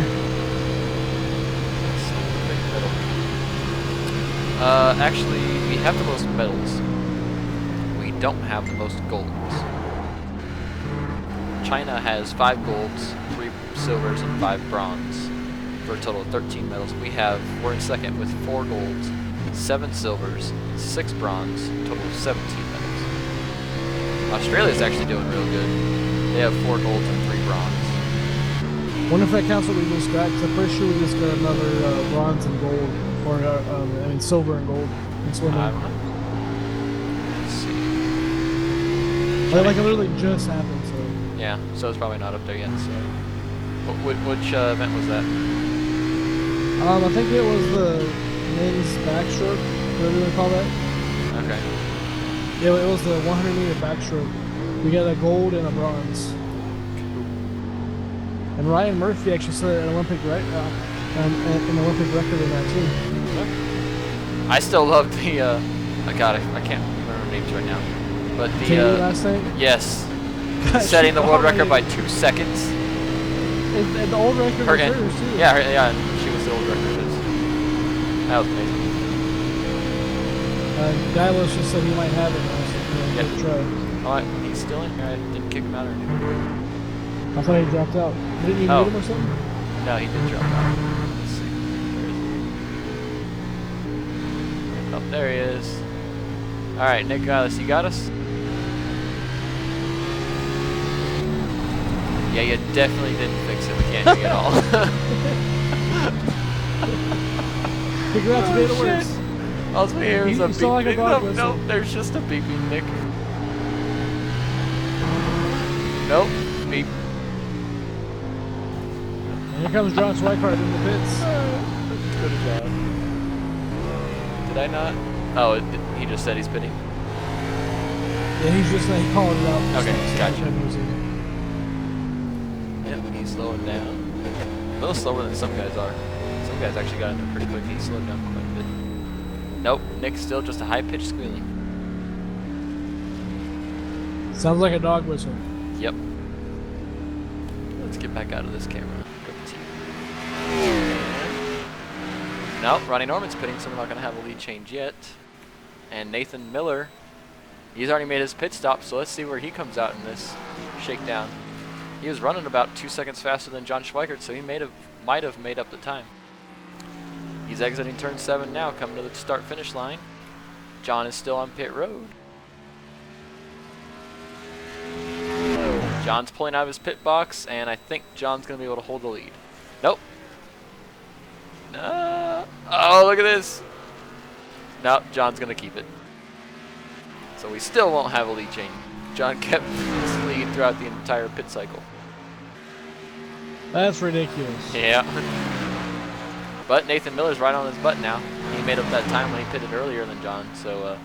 Actually, we have the most medals. We don't have the most golds. China has 5 golds, 3 silvers, and 5 bronze, for a total of 13 medals. We're in second with 4 golds, 7 silvers, 6 bronze, total of 17 medals. Australia's actually doing real good. They have 4 golds and 3 bronze. Wonder if that counts what we just got, because I'm pretty sure we just got another bronze and gold, or silver and gold in swimming. I don't know. Let's see. Like it literally just happened, so. Yeah, so it's probably not up there yet. So, which event was that? I think it was the men's backstroke, whatever you want to call that. Okay. Yeah, it was the 100-meter backstroke. We got a gold and a bronze. And Ryan Murphy actually set an Olympic record in that too. I still love the. God, I can't remember names right now. But the. Katie last night? Yes. Setting the world record by 2 seconds. And the old record was hers too. Yeah, she was the old record. That was amazing. Dylos just said he might have it now, so Yep. good try. Oh, he's still in here. I didn't kick him out or anything. I thought he dropped out. Didn't you meet him or something? No, he did drop out. Let's see. Where is he? Oh, there he is. All right, Nick, you got us? Yeah, you definitely didn't fix it. We can't hear you at all. Congrats, made it worse. All we hear is a You sound like a beeping. dog Nope, whistle. nope, there's just a beeping, Nick. Nope, beep. And here comes John Schweikart in the pits. Good job. Did I not? Oh, he just said he's pitting. Yeah, he's just he called it out. Okay, gotcha. Music. Yep, he's slowing down. A little slower than some guys are. Some guys actually got in there pretty quick. He slowed down quite a bit. Nope, Nick's still just a high-pitched squealing. Sounds like a dog whistle. Yep. Let's get back out of this camera. Go to Nope, Ronnie Norman's pitting, so we're not going to have a lead change yet. And Nathan Miller, he's already made his pit stop, so let's see where he comes out in this shakedown. He was running about 2 seconds faster than John Schweikart, so he might have made up the time. He's exiting turn 7 now, coming to the start-finish line. John is still on pit road. John's pulling out of his pit box, and I think John's going to be able to hold the lead. Nope. No. Oh, look at this. Nope, John's going to keep it. So we still won't have a lead change. John kept his lead throughout the entire pit cycle. That's ridiculous. Yeah. But Nathan Miller's right on his butt now. He made up that time when he pitted earlier than John, so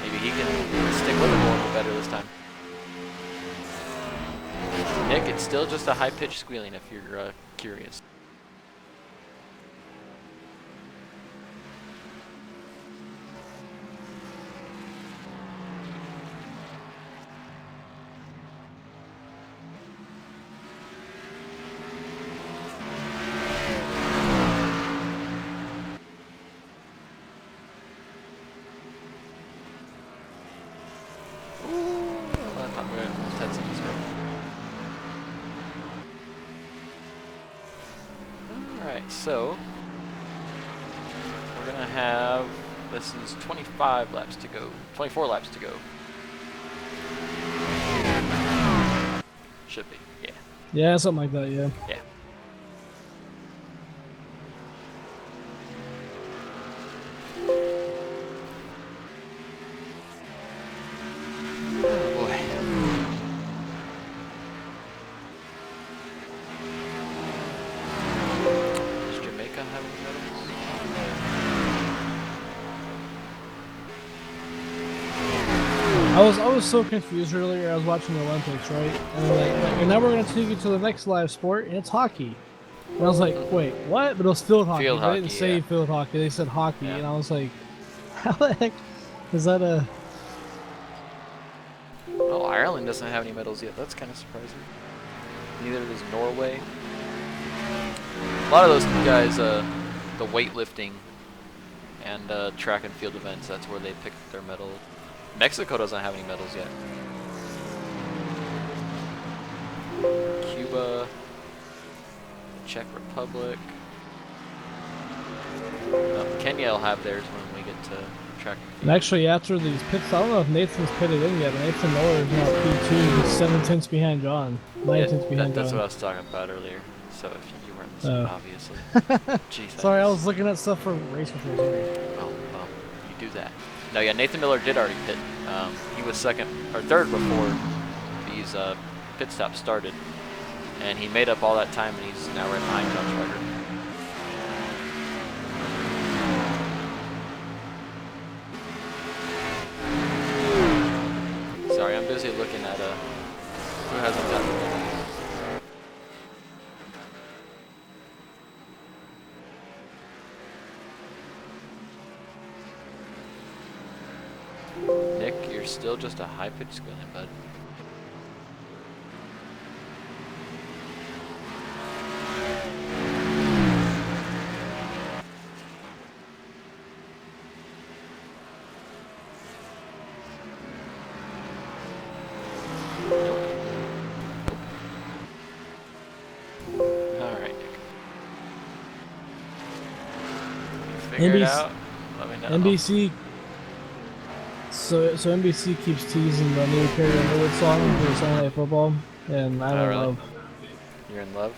maybe he can stick with it a little better this time. Nick, it's still just a high-pitched squealing if you're curious. Alright, so we're gonna have, this is 25 laps to go, 24 laps to go. Should be, yeah. Yeah, something like that, yeah. Yeah. Oh boy. Does Jamaica have any medals? I was so confused earlier. I was watching the Olympics, right? And they're like, and now we're gonna take you to the next live sport, and it's hockey. And I was like, wait, what? But it was field hockey. Field They didn't hockey, say yeah. field hockey. They said hockey, Yeah. and I was like, how the heck is that a? Oh, Ireland doesn't have any medals yet. That's kind of surprising. Neither does Norway. A lot of those guys, the weightlifting and track and field events, that's where they pick their medal. Mexico doesn't have any medals yet. Cuba, Czech Republic. Kenya will have theirs when we get to track and field. And actually, after these pits, I don't know if Nathan's pitted in yet, but Nathan Miller is now P2. He's 7 tenths behind John. 9 tenths behind That's John. what I was talking about earlier. So if you weren't listening, obviously. Jeez, Sorry, I was looking at stuff for race controls. Oh, well, you do that. No, yeah, Nathan Miller did already pit. He was second or third before these pit stops started, and he made up all that time, and he's now right behind John Schweikart. Sorry, I'm busy looking at who hasn't gotten the medals. Nick, you're still just a high-pitched squealing, bud. Alright, Nick. You figure it NBC out? Let me know. NBC So NBC keeps teasing the new Carrie Underwood song for Sunday Night Football, and I'm Oh, in really? love. You're in love?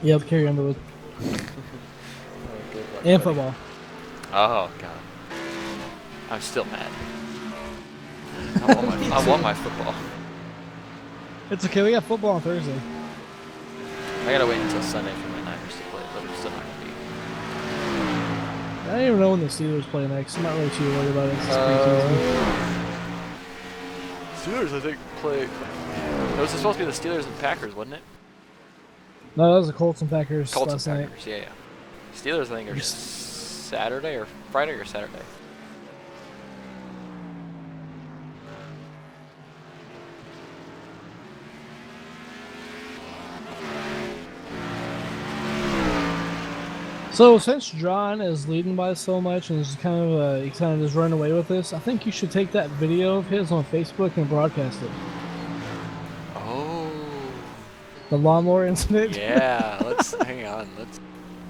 Yep, Carrie Underwood Oh, good luck, and buddy. football. Oh, God. I'm still mad. I want my football. It's okay. We got football on Thursday. I gotta wait until Sunday for my Niners to play, but it's still not gonna be. I don't even know when the Steelers play next. I'm not really too worried about it. It's preseason. Steelers, I think, play. It was supposed to be the Steelers and Packers, wasn't it? No, that was the Colts and Packers Colts last and night. Packers, yeah. Steelers, I think, are Saturday or Friday or Saturday. So since John is leading by so much and is kind of he kind of just running away with this, I think you should take that video of his on Facebook and broadcast it. Oh. The lawnmower incident. Yeah, let's hang on. Let's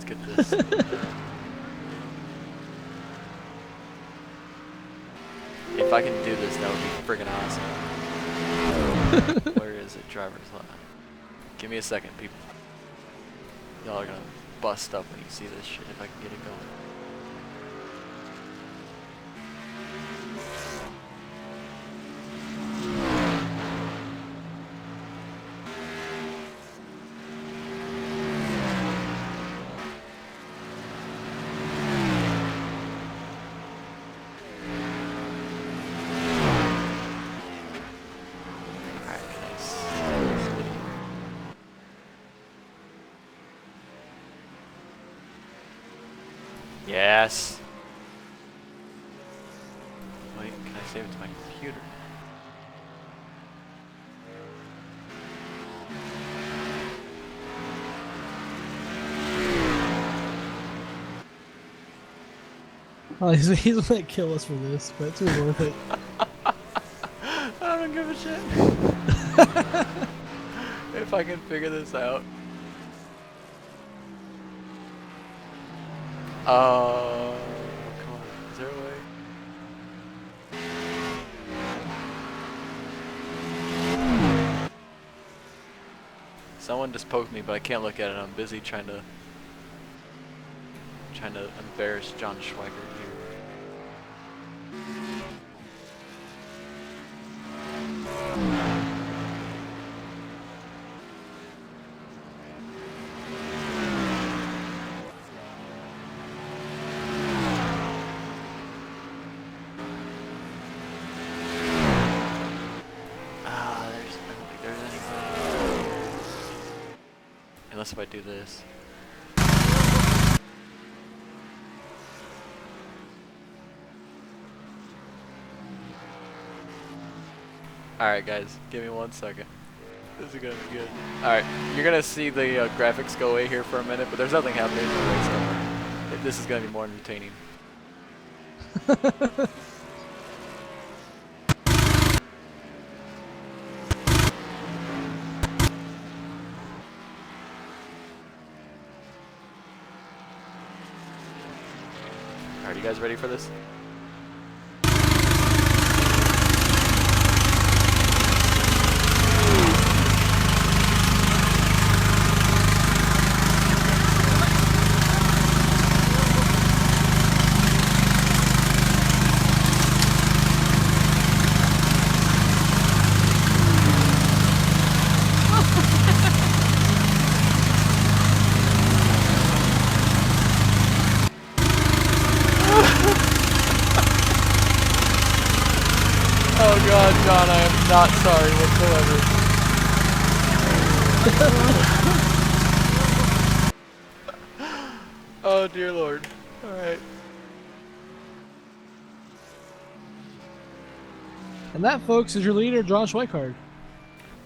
get this. If I can do this, that would be friggin' awesome. Where is it? Driver's line. Give me a second, people. Y'all are gonna bust up when you see this shit if I can get it going. Yes. Wait, can I save it to my computer? Oh, he's gonna kill us for this, but it's worth it. I don't give a shit. If I can figure this out. Come on. Is there a way? Someone just poked me, but I can't look at it. I'm busy trying to embarrass John Schweikert here. Unless if I do this. Alright guys, give me 1 second. This is gonna be good. Alright, you're gonna see the graphics go away here for a minute, but there's nothing happening in the race, so this is gonna be more entertaining. Alright, you guys ready for this? Oh god, John, I am not sorry whatsoever. Oh dear lord. Alright. And that, folks, is your leader, John Schweikart.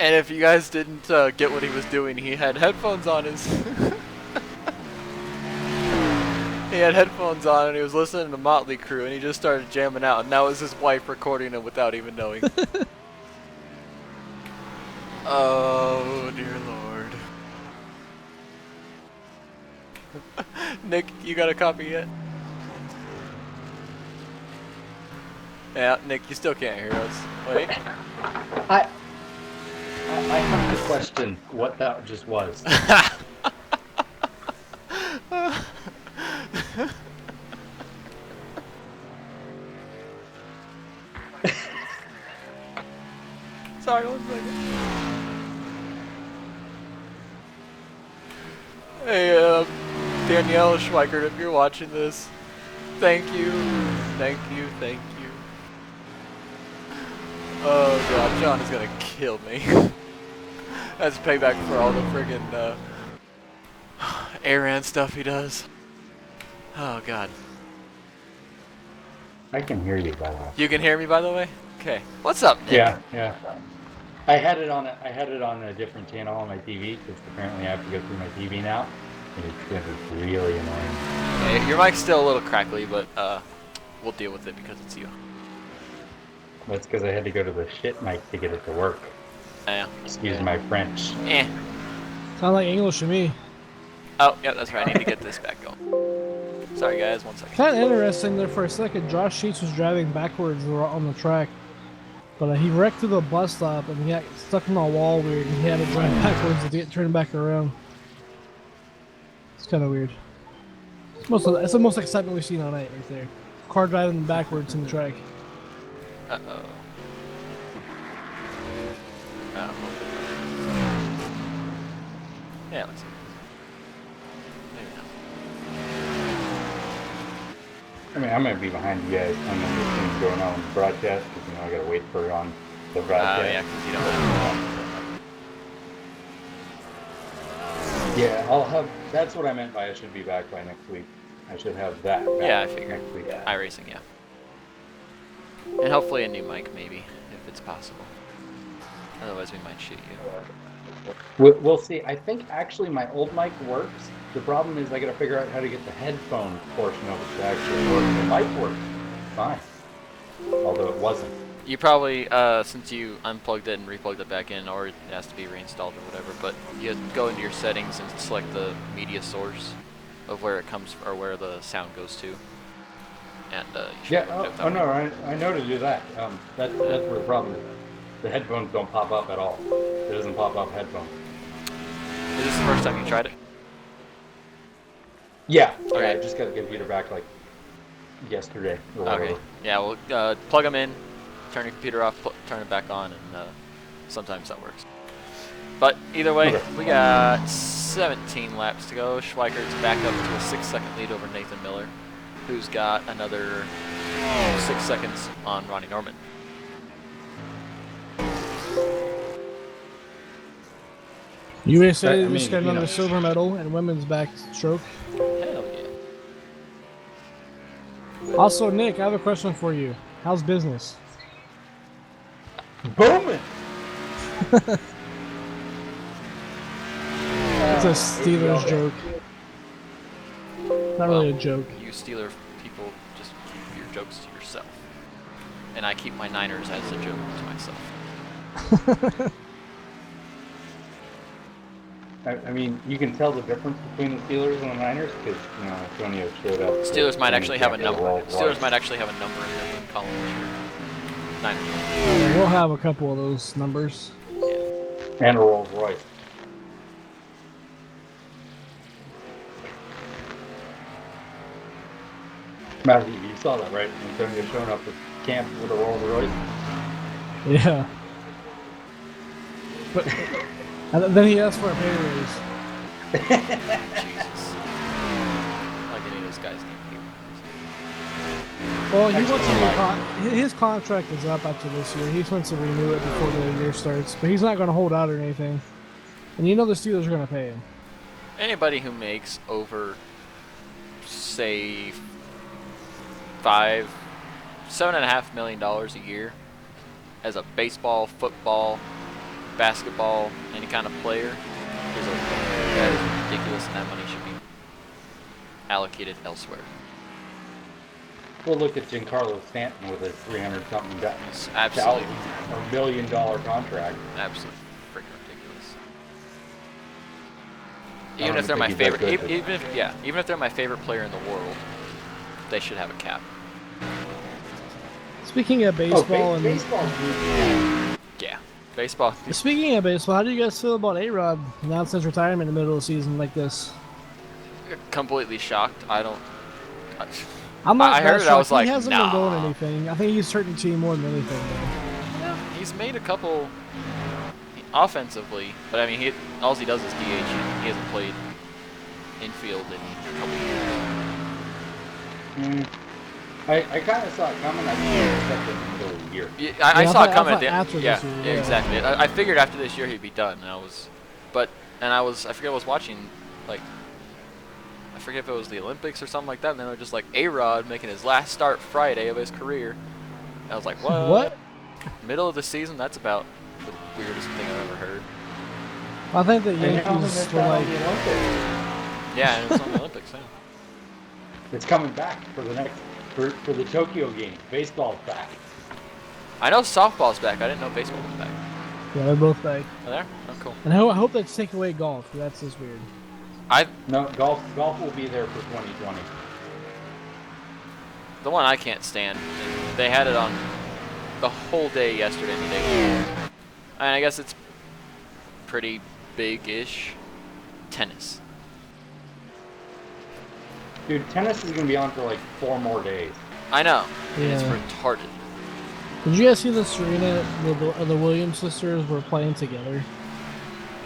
And if you guys didn't get what he was doing, he had headphones on his... He had headphones on and he was listening to Motley Crue and he just started jamming out, and that was his wife recording him without even knowing. Oh dear lord. Nick, you got a copy yet? Yeah, Nick, you still can't hear us. Wait. I have to question what that just was. Sorry, 1 second. Hey, Danielle Schweikert, if you're watching this, thank you, thank you, thank you. Oh god, John is gonna kill me. That's payback for all the friggin' Aran stuff he does. Oh god. I can hear you, by the way. You can hear me, by the way? Okay. What's up, Nick? Yeah. I had it on a different channel on my TV because apparently I have to go through my TV now, and it's gonna be really annoying. Hey, your mic's still a little crackly, but we'll deal with it because it's you. That's because I had to go to the shit mic to get it to work. Yeah. Excuse my French. Eh. Sound like English to me. Oh, yeah, that's right. I need to get this back going. Sorry, guys. 1 second. Kind of interesting there for a second. Josh Sheets was driving backwards on the track, but he wrecked to the bus stop and he got stuck in a wall weird, and he had to drive backwards to get turned back around. It's kind of weird. It's the most excitement we've seen all night right there. Car driving backwards in the track. Uh-oh. Oh. Yeah, let's see. Maybe not. I mean, I'm gonna be behind you guys on the things going on in the broadcast because I gotta wait for it on the broadcast. Oh, yeah, because you don't have Yeah, I'll have. That's what I meant by I should be back by next week. I should have that. Back Yeah, I figured. next week. iRacing, yeah. And hopefully a new mic, maybe, if it's possible. Otherwise, we might shoot you. We'll see. I think actually my old mic works. The problem is I gotta figure out how to get the headphone portion of it to actually work. The mic works fine, although it wasn't. You probably, since you unplugged it and replugged it back in, or it has to be reinstalled or whatever, but you go into your settings and select the media source of where it comes, or where the sound goes to. And you should Yeah. be able to do it that Oh way. no, I know to do that. That's where the problem is. The headphones don't pop up at all. It doesn't pop up headphones. Is this the first time you tried it? Yeah. Okay. Yeah, I just got the computer back like yesterday or whatever. Okay. Yeah, well, plug them in, turn your computer off, turn it back on, and sometimes that works. But either way, Okay. we got 17 laps to go. Schweikert's back up to a 6-second lead over Nathan Miller, who's got another 6 seconds on Ronnie Norman. USA I mean, just got you another know. silver medal in women's backstroke. Hell yeah. Also, Nick, I have a question for you. How's business? Booming. It's a Steelers joke. Not really a joke. You Steeler people just keep your jokes to yourself. And I keep my Niners as a joke to myself. I mean, you can tell the difference between the Steelers and the Niners because Antonio showed up. Steelers might actually have a number. Steelers Steelers might actually have a number in their win column this year. Niners. We'll have a couple of those numbers. and a Rolls Royce. Matthew, you saw that, right? Antonio showing up at camp with a Rolls Royce. Yeah. But and then he asked for a pay raise. Jesus. Like any of those guys need to be. Well, he wants to his contract is up after this year. He wants to renew it before the year starts, but he's not going to hold out or anything. And you know the Steelers are going to pay him. Anybody who makes over, say, $7.5 million a year as a baseball, football, basketball, any kind of player, that is ridiculous, and that money should be allocated elsewhere. Well, look at Giancarlo Stanton with a 300-something Absolutely. $1 million contract. Absolutely freaking ridiculous. I Even don't if they're my think he's that favorite, good. even if they're my favorite player in the world, they should have a cap. Speaking of Oh, baseball baseball's moving. Yeah, baseball. speaking of baseball, how do you guys feel about A-Rod announcing his retirement in the middle of the season like this? Completely shocked. I don't. I'm not I that heard it. shocked. I was like, he hasn't been doing nah. anything. I think he's hurting the team more than anything, though. Yeah, he's made a couple offensively, but I mean, all he does is DH. He hasn't played infield in a couple years. I kind of saw it coming. I didn't expect it in the middle of the year. Yeah, I Yeah, saw I it coming thought at the after yeah, this year, yeah, yeah. exactly. I figured after this year he'd be done, and I forget I was watching, like, I forget if it was the Olympics or something like that, and they were just like A-Rod making his last start Friday of his career. And I was like, what? What? Middle of the season? That's about the weirdest thing I've ever heard. I think the And how Yankees missed were out on like, the Olympics? Yeah, and it's on the Olympics, yeah. It's coming back for the next for the Tokyo game. Baseball's back. I know softball's back. I didn't know baseball was back. yeah, they're both back. Oh, there? Oh, cool. And I hope they take away golf, 'cause that's just weird. No, golf will be there for 2020. The one I can't stand, and they had it on the whole day yesterday and the day before. And I guess it's pretty big-ish. Tennis. Dude, tennis is gonna be on for like 4 more days. I know. It's Yeah. retarded. Did you guys see the Serena, the Williams sisters were playing together?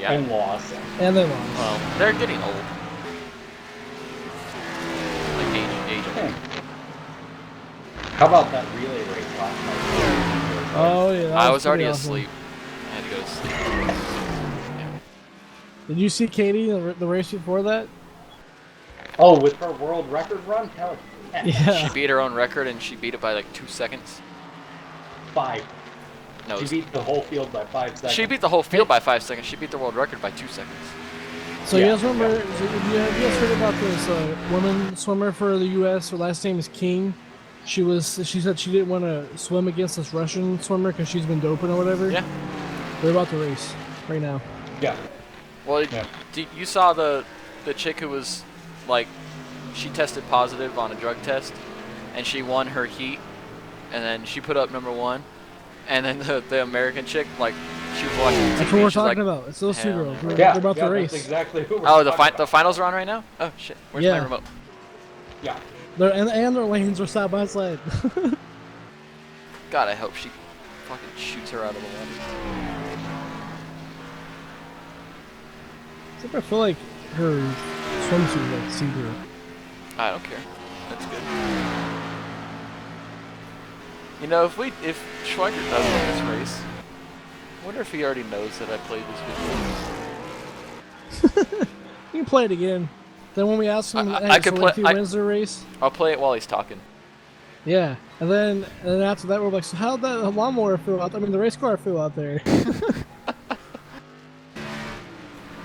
Yeah. And lost. And they lost. Well, they're getting old. Like age Hey. old. How about that relay race last night? Oh, yeah. that I was already pretty awesome. asleep. I had to go to sleep. Did you see Katie the race before that? Oh, with her world record run? Hell yeah. Yeah. She beat her own record, and she beat it by like 2 seconds. 5. No, it She was- beat the whole field by 5 seconds. she beat the whole field by 5 seconds. She beat the world record by 2 seconds. So Yeah, you guys remember? yeah. So have you guys heard about this woman swimmer for the U.S.? Her last name is King. She said she didn't want to swim against this Russian swimmer because she's been doping or whatever. Yeah. They're about to race right now. Yeah. Well, Yeah. you saw the chick who was like, she tested positive on a drug test, and she won her heat, and then she put up #1, and then the American chick, like, she was watching TV. That's what we're she's like, talking about. It's those two hell girls. no. They're about to race. That's exactly who we're Oh, talking the about. finals are on right now? Oh shit, where's my Yeah. remote? Yeah. And their lanes are side by side. God, I hope she fucking shoots her out of the water. Except I feel like her swimsuit is like see-through. I don't care. That's good. You know, if Schweiker does win this race, I wonder if he already knows that I played this video. You can play it again. Then when we ask him, I hey, could so play- if he I- wins the race, I'll play it while he's talking. yeah. And then after that, we're like, so how'd that lawnmower feel out? I mean, the race car feel out there.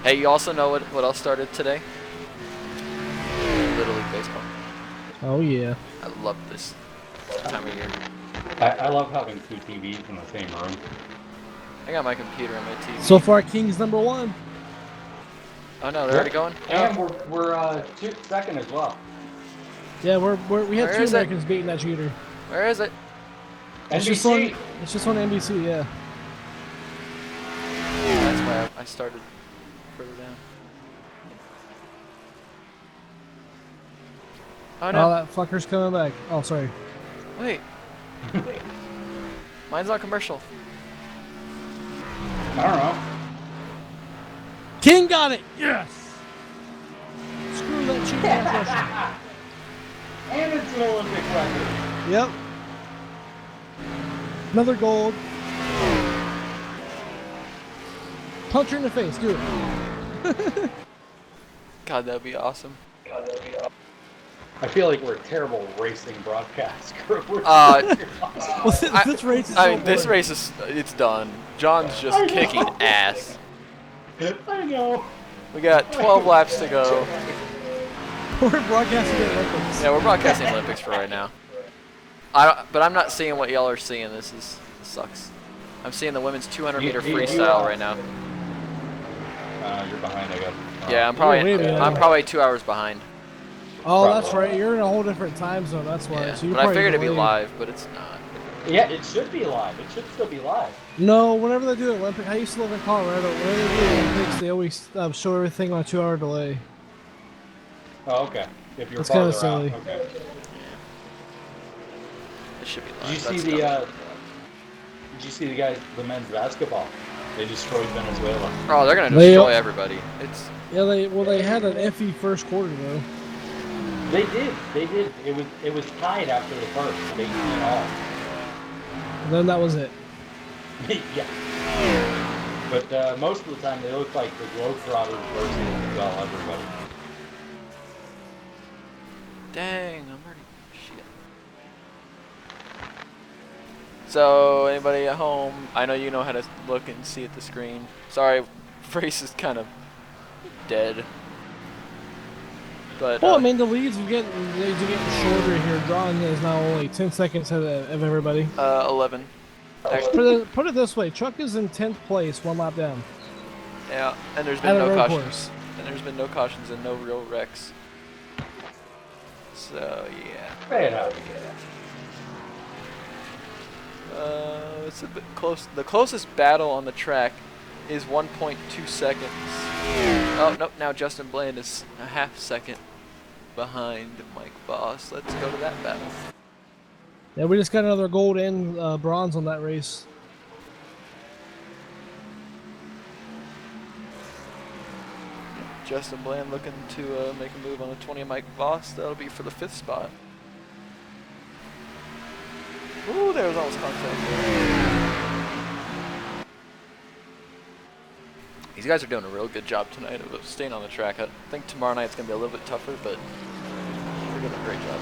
Hey, you also know what else started today? Little League Baseball. Oh yeah. I love this time of year. I love having 2 TVs in the same room. I got my computer and my TV. So far, King's #1. Oh no, they're already going? And we're second as well. Yeah, we had Where 2 is it? Americans beating that cheater. Where is it? It's just NBC. on NBC, yeah. That's why I started further down. Oh Oh, no. that fucker's coming back. Oh, sorry. Wait. Mine's on commercial. I don't know. King got it. Yes. Screw that cheating ass Russian. And it's an Olympic record. Yep. Another gold. Punch her in the face. Do it. God, that'd be awesome. I feel like we're a terrible racing broadcast crew. Uh, Well, this race is I so mean, this boring. race it's done. John's I just know. kicking ass. I know. We got 12 laps to go. We're broadcasting the Olympics. Yeah, we're broadcasting Olympics for right now. But I'm not seeing what y'all are seeing. This sucks. I'm seeing the women's 200-meter You- freestyle right now. You're behind, I guess. Yeah, I'm wait, probably 2 hours behind. Oh, that's Probably. right. You're in a whole different time zone. That's why. Yeah, So you're but I probably figured it'd be delayed. live, but it's not. Yeah, it should be live. It should still be live. No, whenever they do Olympic, I used to live in Colorado. Whenever they do Olympics, they always show everything on a 2-hour delay. Oh, okay. If you're That's kind of farther out, silly. okay. It should be Did live. you see That's the? dumb. Did you see the guys, the men's basketball? They destroyed Venezuela. Oh, they're gonna They- destroy everybody. It's Yeah, they had an iffy first quarter though. They did. They did. It was tied after the first, 18 all. And then that was it. Yeah. But most of the time, they look like the Globetrotters versus everybody. dang. I'm already shit. So anybody at home? I know you know how to look and see at the screen. Sorry, race is kind of dead. But Well, I mean, the leads are getting shorter here. John is now only 10 seconds ahead of everybody. 11. Put it this way: Chuck is in 10th place, 1 lap down. Yeah, and there's At been a no road cautions. course. And there's been no cautions and no real wrecks. So yeah. Fair enough. It's a bit close. The closest battle on the track is 1.2 seconds. Oh nope! Now Justin Bland is a half second behind Mike Voss. Let's go to that battle. Yeah, we just got another gold and bronze on that race. Justin Bland looking to make a move on the 20 of Mike Voss. That'll be for the 5th spot. Ooh, there was almost contact. These guys are doing a real good job tonight of staying on the track. I think tomorrow night's going to be a little bit tougher, but they're doing a great job.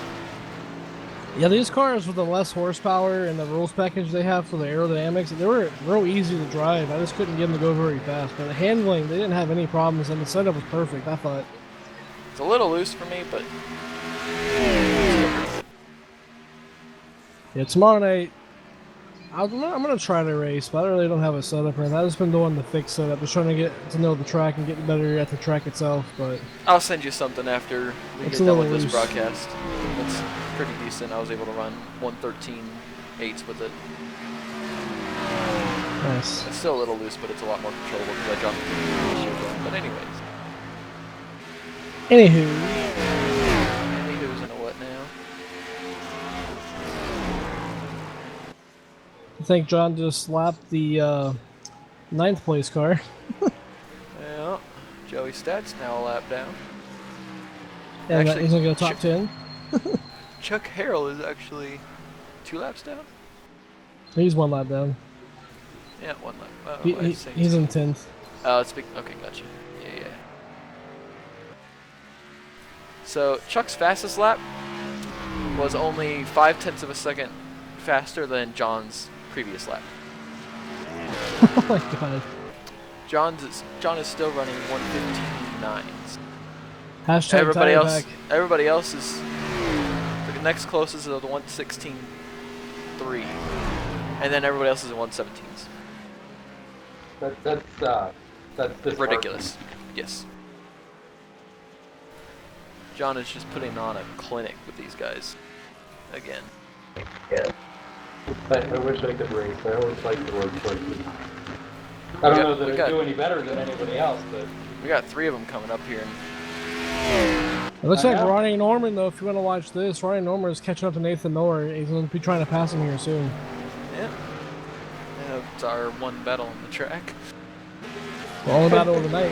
Yeah, these cars with the less horsepower and the rules package they have for the aerodynamics, they were real easy to drive. I just couldn't get them to go very fast. But the handling, they didn't have any problems, and the setup was perfect, I thought. It's a little loose for me, but Yeah, tomorrow night, I'm gonna try to race, but I really don't have a setup right now. I've just been doing the fixed setup, just trying to get to know the track and get better at the track itself. But I'll send you something after we It's get a done little with this loose. broadcast. It's pretty decent. I was able to run 113.8s with it. nice. It's still a little loose, but it's a lot more controllable because I dropped the ratio. But anyways, Anywho, anywho's in a what now? I think John just slapped the 9th place car. Yeah, Joey Stats now a lap down. And Actually, he's gonna go top 10. Chuck Harrell is actually 2 laps down. He's 1 lap down. Yeah, 1 lap. Oh, He's in 10th. Oh, it's big. Okay, gotcha. Yeah. So Chuck's fastest lap was only 0.5 of a second faster than John's previous lap. Oh my god. John is still running 1:15.9s. Hashtag Everybody tire else, back. everybody else is the next closest is the 1:16.3, and then everybody else is in 1:17s. That's Ridiculous. Yes. John is just putting on a clinic with these guys again. I wish I could race. I always like the road courses. I don't know that I do any better than anybody else, but We got 3 of them coming up here. It looks I like know. Ronnie Norman, though, if you want to watch this, Ronnie Norman is catching up to Nathan Miller. He's going to be trying to pass him here soon. Yeah. It's our one battle on the track. All about it overnight.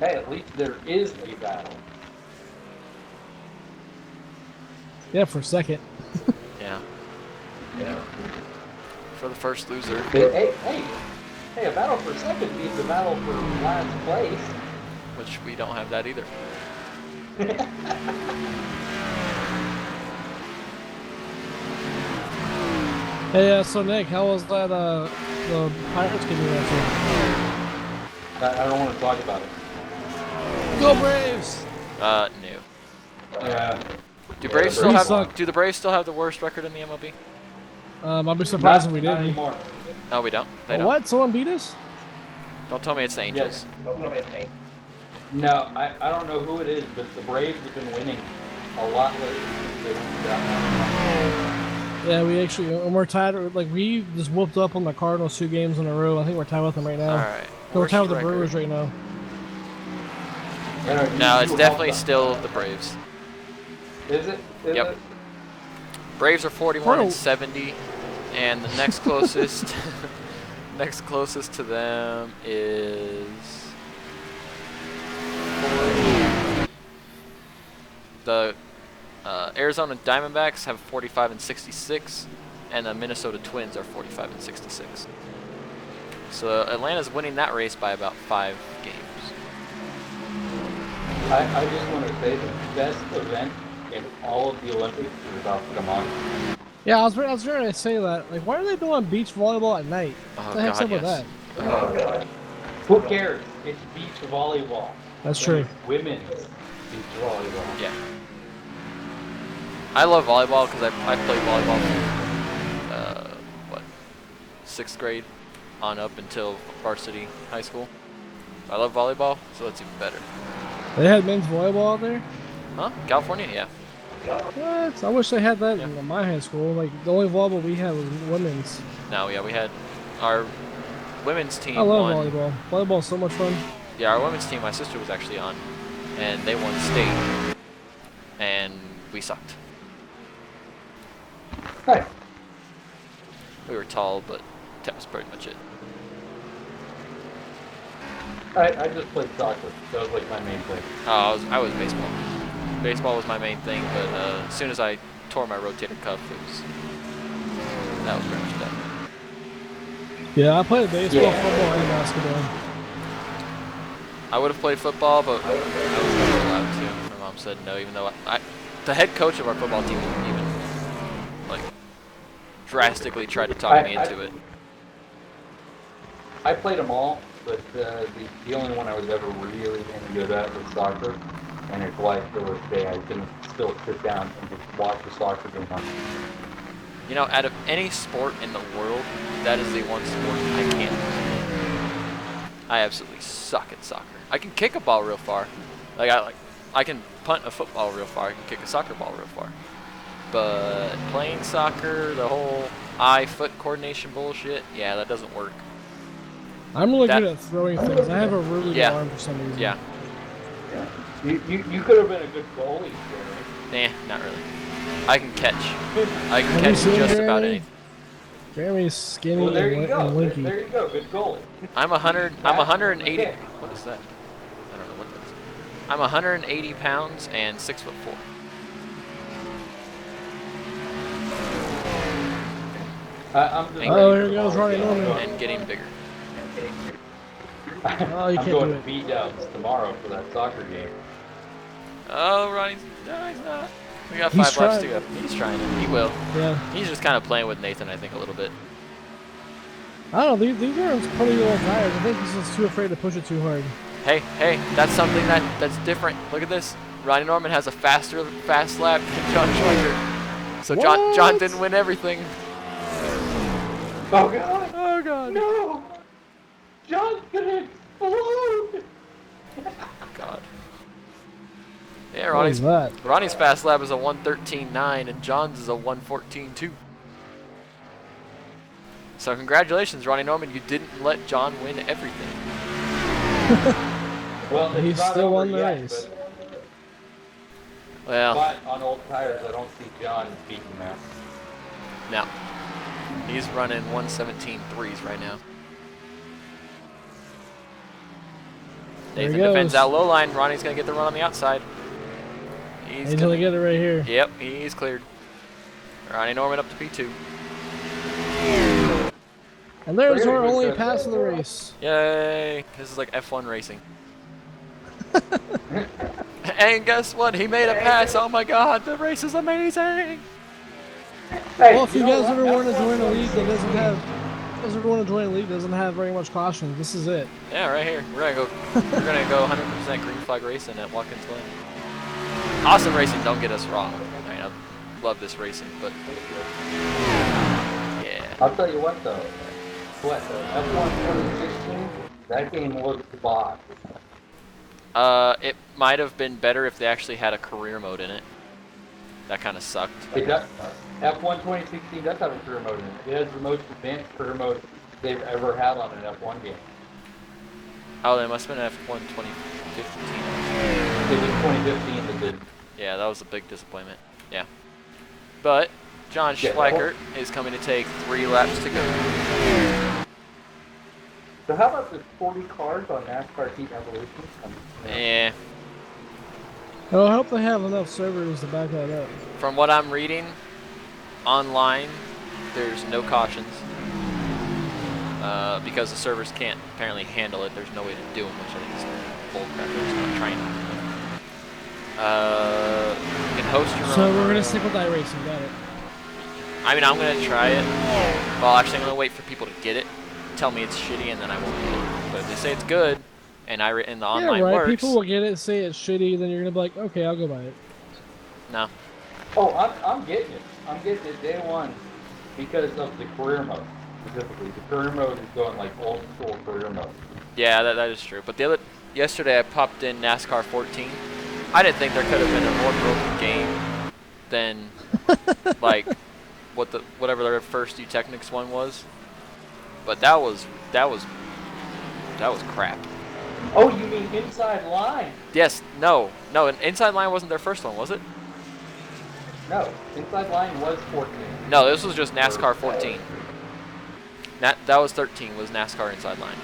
hey, at least there is a battle. Yeah, for a second. Yeah. Yeah. For the first loser. Hey, a battle for second beats a battle for last place. Which we don't have that either. Hey, so Nick, how was that, the Pirates getting you that I don't want to talk about it. Go Braves! No. Yeah. Do Braves the still Braves have? suck. Do the Braves still have the worst record in the MLB? I'd be surprised if we Not didn't. anymore. No, we don't. They don't. What? Someone beat us? Don't tell me it's the Angels. No, I don't know who it is, but the Braves have been winning a lot lately since they went down. Yeah, we actually, and we're tied. Like we just whooped up on the Cardinals 2 games in a row. I think we're tied with them right now. All right. We're tied with the record? Brewers right now. No, it's definitely still the Braves. Is it? Is Yep. it? Braves are 41 and 70, and the next closest, next closest to them is 40. The Arizona Diamondbacks have 45 and 66, and the Minnesota Twins are 45 and 66. So Atlanta's winning that race by about 5 games. I just want to say the best event in all of the Olympics is about to come on. Yeah, I was going to say that. Like, why are they doing beach volleyball at night? Oh, What the heck's God, up with yes. that? Oh, God. Who cares? It's beach volleyball. That's And true. it's women's beach volleyball. Yeah. I love volleyball because I played volleyball from, what, 6th grade on up until varsity high school. I love volleyball, so that's even better. They had men's volleyball out there? Huh? California? Yeah. What? I wish they had that Yeah. in my high school. Like, the only volleyball we had was women's. No, yeah, we had our women's team I love won. volleyball. Volleyball's so much fun. Yeah, our women's team, my sister was actually on, and they won state, and we sucked. Hey, We were tall, but that was pretty much it. I just played soccer. That was like my main thing. Oh, I was baseball. Baseball was my main thing, but as soon as I tore my rotator cuff, that was pretty much that. Yeah, I played baseball, Yeah. football, and basketball. I would have played football, but I was never allowed to. My mom said no, even though the head coach of our football team even like drastically tried to talk me into it. I played them all, but the only one I was ever really any good at was soccer. And it's why to this day I can still sit down and just watch a soccer game on. You know, out of any sport in the world, that is the one sport I can't do. I absolutely suck at soccer. I can kick a ball real far. I can punt a football real far. I can kick a soccer ball real far. But playing soccer, the whole eye-foot coordination bullshit, yeah, that doesn't work. I'm really good at throwing things. I have a really good Yeah. arm for some reason. Yeah. You could have been a good goalie, Jeremy. Not really. I can catch. I can Have you catch seen just about Jeremy? anything. Jeremy's skinny Well, there you and go. lanky. There you go. Good goalie. I'm 180. Okay. What is that? I don't know what that is. I'm 180 pounds and 6'4". I'm just Oh, ready here for goes tomorrow. Ronnie Norman. And getting bigger. Oh, you I'm can't going do to it. B-dubs tomorrow for that soccer game. Oh, Ronnie's. No, he's not. We got He's 5 laps to trying. go. He's trying it. He will. Yeah. He's just kind of playing with Nathan, I think, a little bit. I don't know. These are pretty old tires. I think he's just too afraid to push it too hard. Hey, that's something that's different. Look at this. Ronnie Norman has a fast lap than John Schweikert. So John What? didn't win everything. Oh, God. Oh, God. No. John's going to explode. God. Yeah, What is that? Ronnie's fast lap is a 1:13.9 and John's is a 1:14.2. So congratulations, Ronnie Norman. You didn't let John win everything. Well, He it's not still over won the yet, race. Well, But on old tires, I don't see John beating that. no. He's running 1:17.3s right now. There he Nathan defends goes. out low line. Ronnie's going to get the run on the outside. He's gonna get it right here. Yep, he's cleared. Ronnie Norman up to P2. And there's Very our good only set. pass of the race. Yay! This is like F1 racing. And guess what? He made a pass. Oh my God, the race is amazing. Hey, Well, if you know guys what? ever want to That's join a what league that I'm doesn't saying. have, doesn't have very much caution, this is it. Yeah, right here. We're gonna go 100% green flag racing at Watkins Glen. Awesome racing. Don't get us wrong. I mean, I love this racing, but yeah. I'll tell you what, though. What, F1 2016? That game looked bought. It might have been better if they actually had a career mode in it. That kind of sucked. It does. F1 2016 does have a career mode in it. It has the most advanced career mode they've ever had on an F1 game. Oh, they must have been F1 2015. It was 2015 that did. Yeah, that was a big disappointment. Yeah. But John Yeah. Schweikert is coming to take 3 laps to go. So how about the 40 cars on NASCAR Heat Evolution? Yeah. I hope they have enough servers to back that up. From what I'm reading online, there's no cautions. Because the servers can't apparently handle it. There's no way to do them, which I think is bullcrap. They're just not trying. You can host your own. So we're gonna stick with iRacing. Got it. I mean, I'm gonna try it. Well, actually, I'm gonna wait for people to get it, tell me it's shitty, and then I won't get it. But if they say it's good, and the online Yeah, right. works, People will get it, say it's shitty, then you're gonna be like, okay, I'll go buy it. no. Oh, I'm getting it. I'm getting it day one because of the career mode. Specifically, the career mode is going like old school career mode. Yeah, that is true. But yesterday I popped in NASCAR 14. I didn't think there could have been a more broken game than like whatever their first Technics one was. But that was crap. Oh, you mean Inside Line? Yes, no, and Inside Line wasn't their first one, was it? No, Inside Line was 14. No, this was just NASCAR 14. That was 13 was NASCAR Inside Line.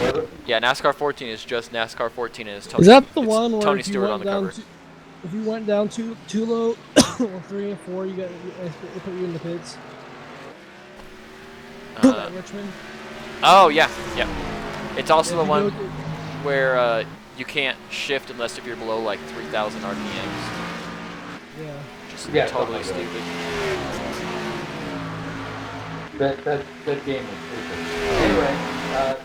Was it? Yeah, NASCAR 14 is just NASCAR 14 and it's Tony. Is that the it's one where Tony if you Stewart on went the down cover? if you went down too low, or 3 and 4, they put you in the pits? At Richmond. Oh yeah. It's also the If you one go- where you can't shift unless if you're below like 3,000 RPMs. Yeah. Just Yeah, totally something like stupid. That game was stupid. Anyway,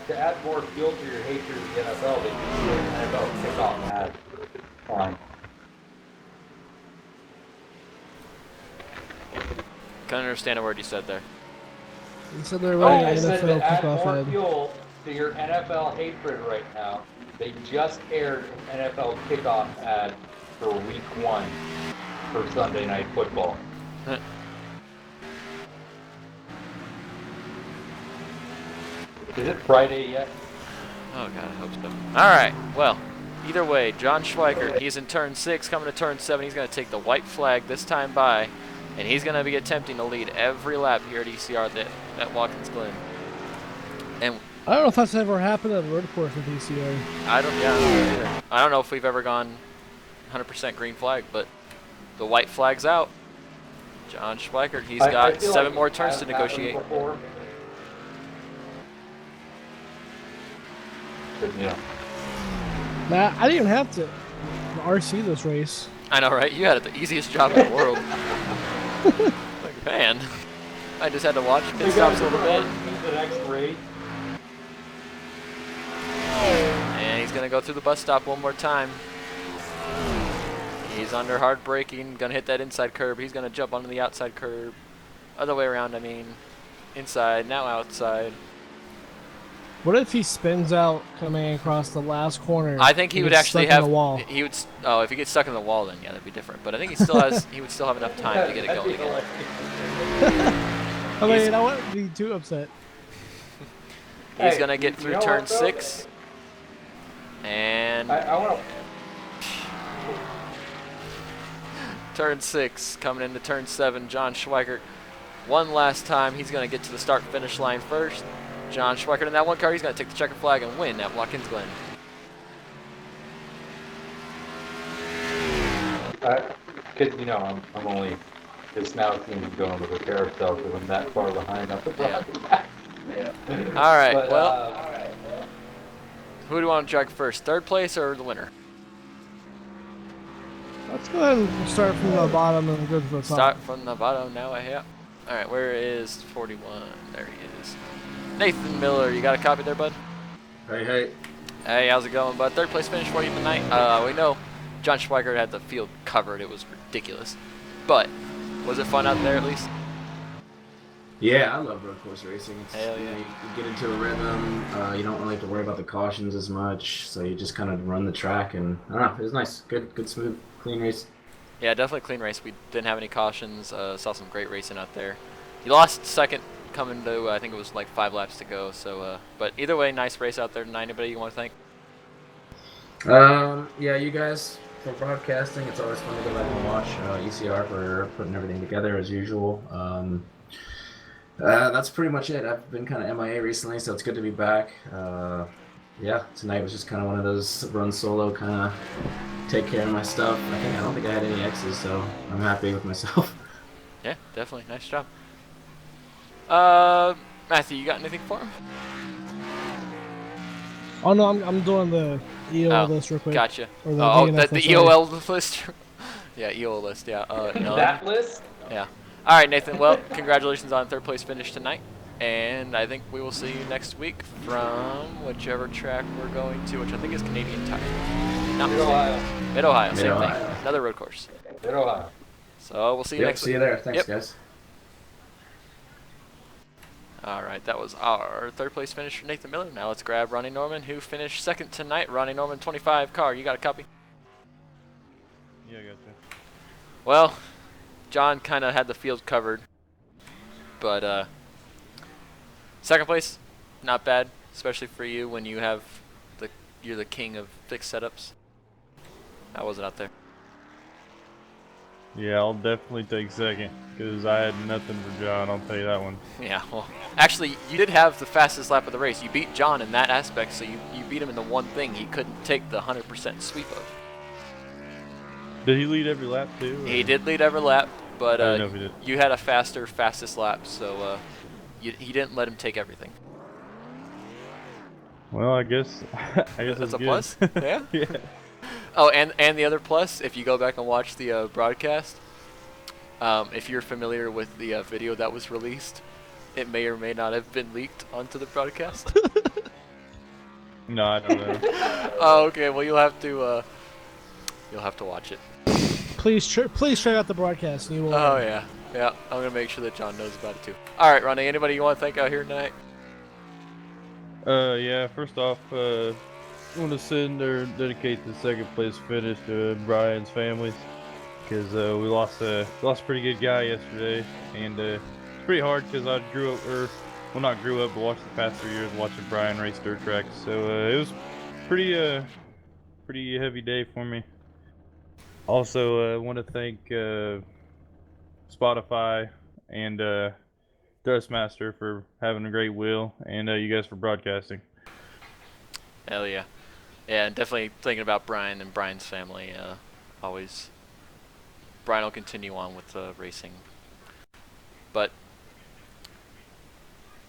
to add more fuel to your hatred of the NFL, they can do an NFL kickoff ad. Fine. Couldn't understand a word you said there. You said they're Oh, running I an said NFL to add kickoff more ad. fuel to your NFL hatred right now. They just aired an NFL kickoff ad for Week 1 for Sunday Night Football. Is it Friday yet? Oh god, I hope so. Alright, well, either way, John Schweikert, he's in turn 6, coming to turn 7, he's going to take the white flag this time by, and he's going to be attempting to lead every lap here at ECR at Watkins Glen. And I don't know if that's ever happened at a road course with ECR. I don't know either. I don't know if we've ever gone 100% green flag, but the white flag's out. John Schweikert, he's I got feel 7 like more it turns has to negotiate. happened before. But, you know. Matt, I didn't even have to RC this race. I know, right? You had the easiest job in the world. Like, man. I just had to watch pit stops a little bit. The next race. And he's going to go through the bus stop one more time. He's under hard braking, going to hit that inside curb. He's going to jump onto the outside curb. Other way around, I mean. Inside, now outside. What if he spins out coming across the last corner? I think he and would gets actually stuck in have. the wall? He would. Oh, if he gets stuck in the wall, then yeah, that'd be different. But I think he still has. He would still have enough time to get it going again. I mean, I wouldn't be too upset. He's Hey, gonna get you through know turn what, though? 6, and I want to. turn 6 coming into turn 7. John Schweikert, one last time. He's gonna get to the start-finish line first. John Schweikert in that one car. He's gonna take the checkered flag and win at Watkins Glen. Because, you know, I'm only just now seeing him going to repair itself because I'm that far behind up the Yeah. yeah. All right. But, Well, who do you want to drag first? Third place or the winner? Let's go ahead and start from the bottom and go to the top. Start from the bottom now. Yeah. All right. Where is 41? There he is. Nathan Miller. You got a copy there, bud? Hey. Hey, how's it going, bud? Third place finish for you tonight. We know John Schweikert had the field covered. It was ridiculous. But was it fun out there at least? Yeah, I love road course racing. It's, Hell yeah. you know, you get into a rhythm. You don't really have to worry about the cautions as much, so you just kind of run the track, and I don't know, it was nice. Good, smooth, clean race. Yeah, definitely clean race. We didn't have any cautions. Saw some great racing out there. He lost second coming to, I think it was like 5 laps to go. So, but either way, nice race out there tonight. Anybody you want to thank? Yeah, you guys for broadcasting. It's always fun to go back and watch. ECR for putting everything together as usual. That's pretty much it. I've been kind of MIA recently, so it's good to be back. Yeah, tonight was just kind of one of those run solo, kind of take care of my stuff. I don't think I had any X's, so I'm happy with myself. Yeah, definitely. Nice job. Matthew, you got anything for him? Oh no, I'm doing the EOL list real quick. Gotcha. Or the Oh, DNF the list, EOL list? Yeah, EOL list, yeah. That list? Yeah. All right, Nathan. Well, congratulations on third place finish tonight. And I think we will see you next week from whichever track we're going to, which I think is Canadian Tire. Mid-Ohio. Mid-Ohio, same Mid-Ohio. thing. Another road course. Mid-Ohio. So we'll see you Yep, next see week. you there. Thanks, Yep. guys. All right, that was our third place finish for Nathan Miller. Now let's grab Ronnie Norman, who finished second tonight. Ronnie Norman, 25 car. You got a copy? Yeah, I got you. Well, John kind of had the field covered, but second place, not bad, especially for you when you have you're the king of fixed setups. How was it out there? Yeah, I'll definitely take second because I had nothing for John. I'll tell you that one. Yeah, well, actually, you did have the fastest lap of the race. You beat John in that aspect, so you beat him in the one thing he couldn't take the 100% sweep of. Did he lead every lap too? He did lead every lap, but I didn't know if he did. you had a fastest lap, so he didn't let him take everything. Well, I guess That's a good. plus? Yeah? Yeah. Oh, and the other plus, if you go back and watch the broadcast, if you're familiar with the video that was released, it may or may not have been leaked onto the broadcast. No, I don't know. Oh, okay. Well, you'll have to watch it. Please check out the broadcast. And you will. Oh yeah, yeah. I'm gonna make sure that John knows about it too. All right, Ronnie. Anybody you want to thank out here tonight? Yeah. First off, I want to send or dedicate the second place finish to Brian's families because we lost a pretty good guy yesterday, and it's pretty hard because I grew up, not grew up, but watched the past 3 years watching Brian race dirt tracks. So it was pretty heavy day for me. Also, I want to thank Spotify and Dustmaster for having a great wheel, and you guys for broadcasting. Hell yeah. Yeah, and definitely thinking about Brian and Brian's family. Always, Brian will continue on with racing. But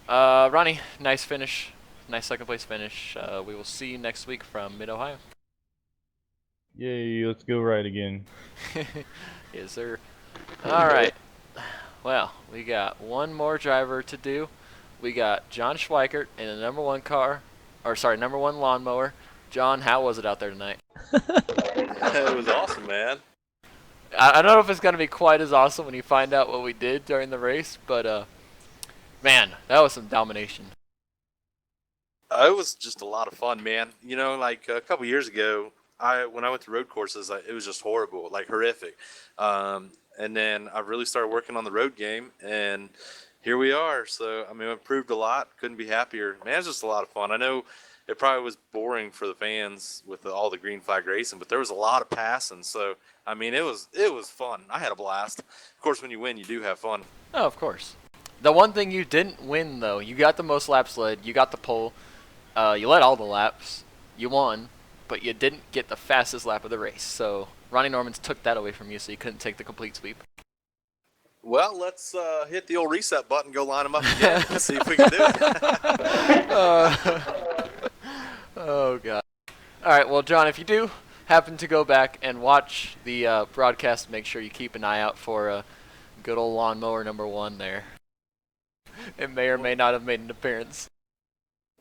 Ronnie, nice finish, nice second place finish. We will see you next week from Mid-Ohio. Yay! Let's go right again. Yes, sir. All right. Well, we got one more driver to do. We got John Schweikert in the number one lawnmower. John, how was it out there tonight? It was awesome, man. I don't know if it's going to be quite as awesome when you find out what we did during the race, but man, that was some domination. It was just a lot of fun, man. You know, like a couple years ago, when I went to road courses, it was just horrible, like horrific. And then I really started working on the road game, and here we are. So, I mean, I improved a lot. Couldn't be happier. Man, it was just a lot of fun. I know it probably was boring for the fans with all the green flag racing, but there was a lot of passing. So, I mean, it was fun. I had a blast. Of course, when you win, you do have fun. Oh, of course. The one thing you didn't win, though, you got the most laps led, you got the pole, you led all the laps, you won, but you didn't get the fastest lap of the race. So Ronnie Normans took that away from you, so you couldn't take the complete sweep. Well, let's hit the old reset button, go line them up again, and see if we can do it. Oh, God. All right, well, John, if you do happen to go back and watch the broadcast, make sure you keep an eye out for good old lawnmower number one there. It may or may not have made an appearance.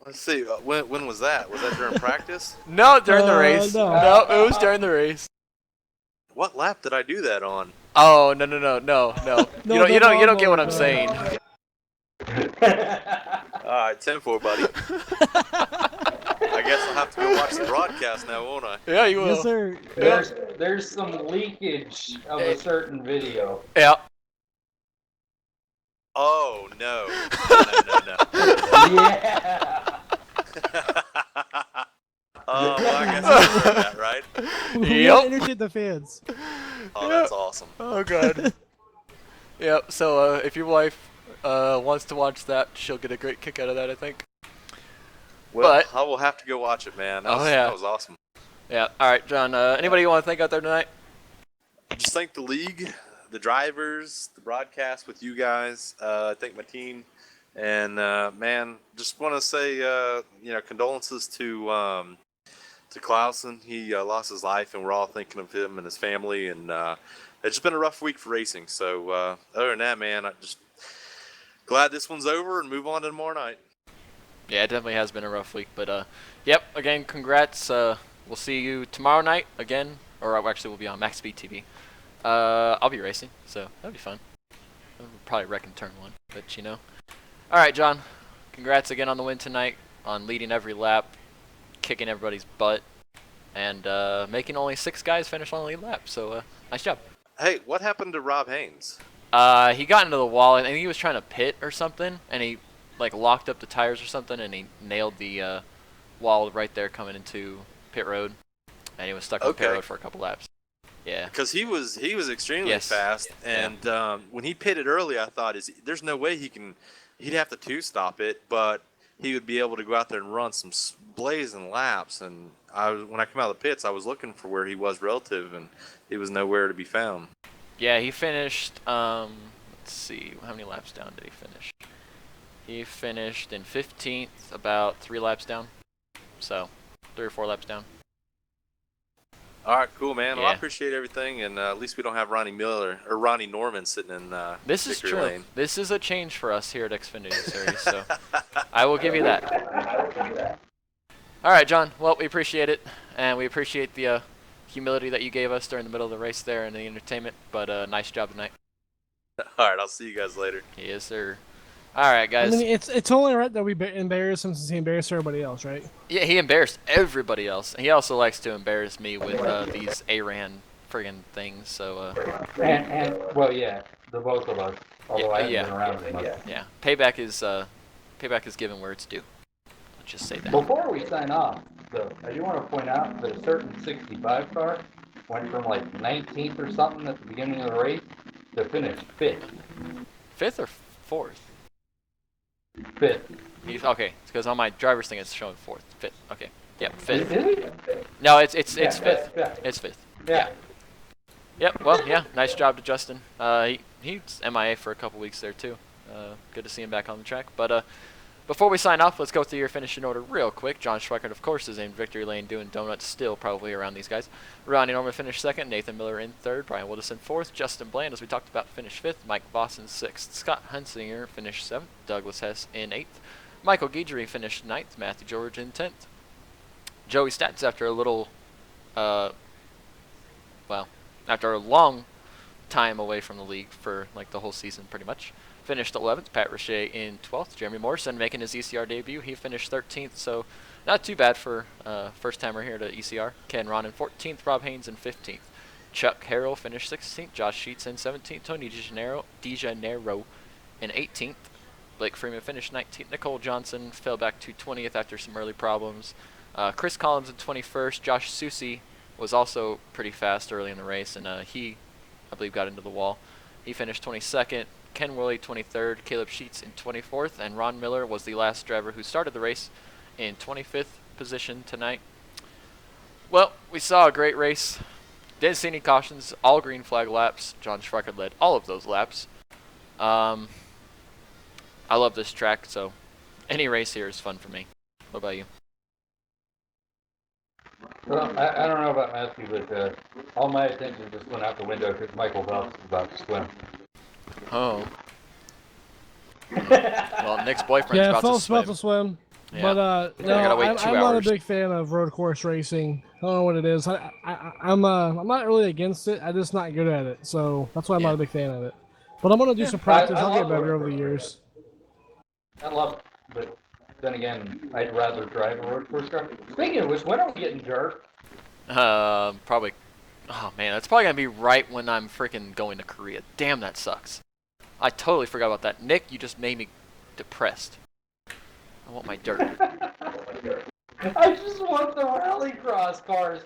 Let's see. When was that? Was that during practice? No, during the race. No. No, it was during the race. What lap did I do that on? Oh, no. You don't get what I'm No. saying. All right, 10-4, buddy. I guess I'll have to go watch the broadcast now, won't I? Yeah, you will. Yes, sir. There's some leakage of a certain video. Yeah. Oh no! No. Yeah. Oh, well, I guess I heard that, right? We Yep. gotta entertain the fans. Oh, that's awesome. Oh god. Yep. So if your wife wants to watch that, she'll get a great kick out of that, I think. Well, But- I will have to go watch it, man. That Oh, was, yeah. that was awesome. Yeah. All right, John. Anybody you want to thank out there tonight? Just thank the league, the drivers, the broadcast with you guys. Thank my team, and man, just want to say condolences to Clausen. He lost his life, and we're all thinking of him and his family. And it's just been a rough week for racing. So other than that, man, I'm just glad this one's over and move on to tomorrow night. Yeah, it definitely has been a rough week, but yep. Again, congrats. We'll see you tomorrow night again, or actually we'll be on MaxSpeed TV. I'll be racing, so that'll be fun. We'll probably wreck in turn 1, but you know. All right, John. Congrats again on the win tonight, on leading every lap, kicking everybody's butt, and making only 6 guys finish on the lead lap. So nice job. Hey, what happened to Rob Haynes? He got into the wall, and he was trying to pit or something, and he like locked up the tires or something, and he nailed the wall right there coming into pit road, and he was stuck on pit road for a couple laps. Yeah. Because he was extremely Yes. fast, and when he pitted early, I thought there's no way he'd have to 2-stop it, but he would be able to go out there and run some blazing laps. And when I come out of the pits, I was looking for where he was relative, and he was nowhere to be found. Yeah, he finished. Let's see, how many laps down did he finish? He finished in 15th, about 3 laps down. So, 3 or 4 laps down. All right, cool, man. Well, I Yeah. appreciate everything, and at least we don't have Ronnie Norman sitting in This is victory true. lane. This is a change for us here at Xfinity Series, so I will give you that. All right, John. Well, we appreciate it, and we appreciate the humility that you gave us during the middle of the race there and the entertainment. But nice job tonight. All right, I'll see you guys later. Yes, sir. All right, I guys. mean, it's only right that we embarrass him since he embarrassed everybody else, right? Yeah, he embarrassed everybody else. He also likes to embarrass me with these ARAN friggin' things. So And well, yeah, the both of us. Although I haven't yeah. been around as much. yeah, payback is given where it's due. Let's just say that. Before we sign off, though, I do want to point out that a certain 65 car went from like 19th or something at the beginning of the race to finish 5th. 5th or 4th? 5th. Okay, because on my driver's thing it's showing 4th, 5th. Okay, yeah, 5th. Is it? No, it's 5th. Fifth. It's 5th. Yeah. Yep. Well, yeah. Nice job to Justin. He's MIA for a couple weeks there too. Good to see him back on the track. But before we sign off, let's go through your finishing order real quick. John Schweikert, of course, is in victory lane doing donuts still, probably around these guys. Ronnie Norman finished 2nd. Nathan Miller in 3rd. Brian Wilderson 4th. Justin Bland, as we talked about, finished 5th. Mike Voss in 6th. Scott Hunsinger finished 7th. Douglas Hess in 8th. Michael Guidry finished 9th. Matthew George in 10th. Joey Stats, after a little, after a long time away from the league for like the whole season pretty much, finished 11th. Pat Richey in 12th. Jeremy Morrison making his ECR debut. He finished 13th, so not too bad for first timer here to ECR. Ken Ron in 14th. Rob Haynes in 15th. Chuck Harrell finished 16th. Josh Sheets in 17th. Tony DeJaneiro in 18th. Blake Freeman finished 19th. Nicole Johnson fell back to 20th after some early problems. Chris Collins in 21st. Josh Susi was also pretty fast early in the race, and he, I believe, got into the wall. He finished 22nd. Ken Worley 23rd. Caleb Sheets in 24th. And Ron Miller was the last driver who started the race in 25th position tonight. Well, we saw a great race. Didn't see any cautions. All green flag laps. John Schweikert led all of those laps. I love this track, so any race here is fun for me. What about you? Well, I don't know about Matthew, but all my attention just went out the window because Michael Phelps is about to swim. Oh. Well, Nick's boyfriend's Yeah, about to Phelps swim. about to swim. Yeah. But I gotta wait 2 I'm not a hours. big fan of road course racing. I don't know what it is. I'm not really against it. I'm just not good at it. So that's why I'm Yeah. not a big fan of it. But I'm gonna do some practice. I'll get better over the years. I love it, but then again, I'd rather drive a road course car. Speaking of which, when are we getting dirt? Probably. Oh man, that's probably gonna be right when I'm freaking going to Korea. Damn, that sucks. I totally forgot about that. Nick, you just made me depressed. I want my dirt. I just want the rallycross cars.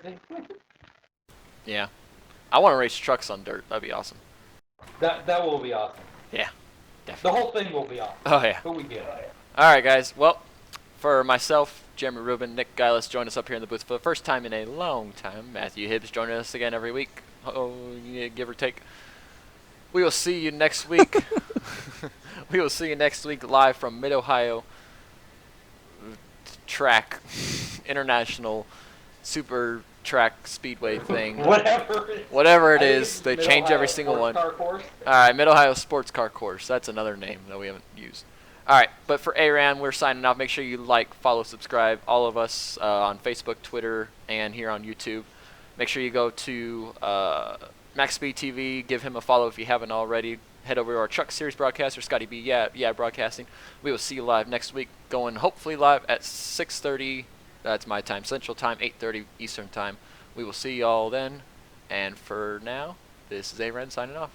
Yeah. I want to race trucks on dirt. That'd be awesome. That will be awesome. Yeah, The definitely. whole thing will be awesome. Oh yeah. But we get it. All right, guys. Well, for myself, Jeremy Rubin, Nick Geilis joined us up here in the booth for the first time in a long time. Matthew Hibbs joining us again every week. Oh, yeah, give or take. We will see you next week. We will see you next week live from Mid-Ohio Track International Super Track Speedway thing. Whatever it is, they change every single one. All right, Mid-Ohio Sports Car Course. That's another name that we haven't used. All right, but for ARAN, we're signing off. Make sure you like, follow, subscribe, all of us on Facebook, Twitter, and here on YouTube. Make sure you go to MaxSpeed TV. Give him a follow if you haven't already. Head over to our Truck Series broadcaster, Scotty B. Yeah, Broadcasting. We will see you live next week, going hopefully live at 6:30. That's my time, Central Time, 8:30 Eastern Time. We will see y'all then. And for now, this is ARAN signing off.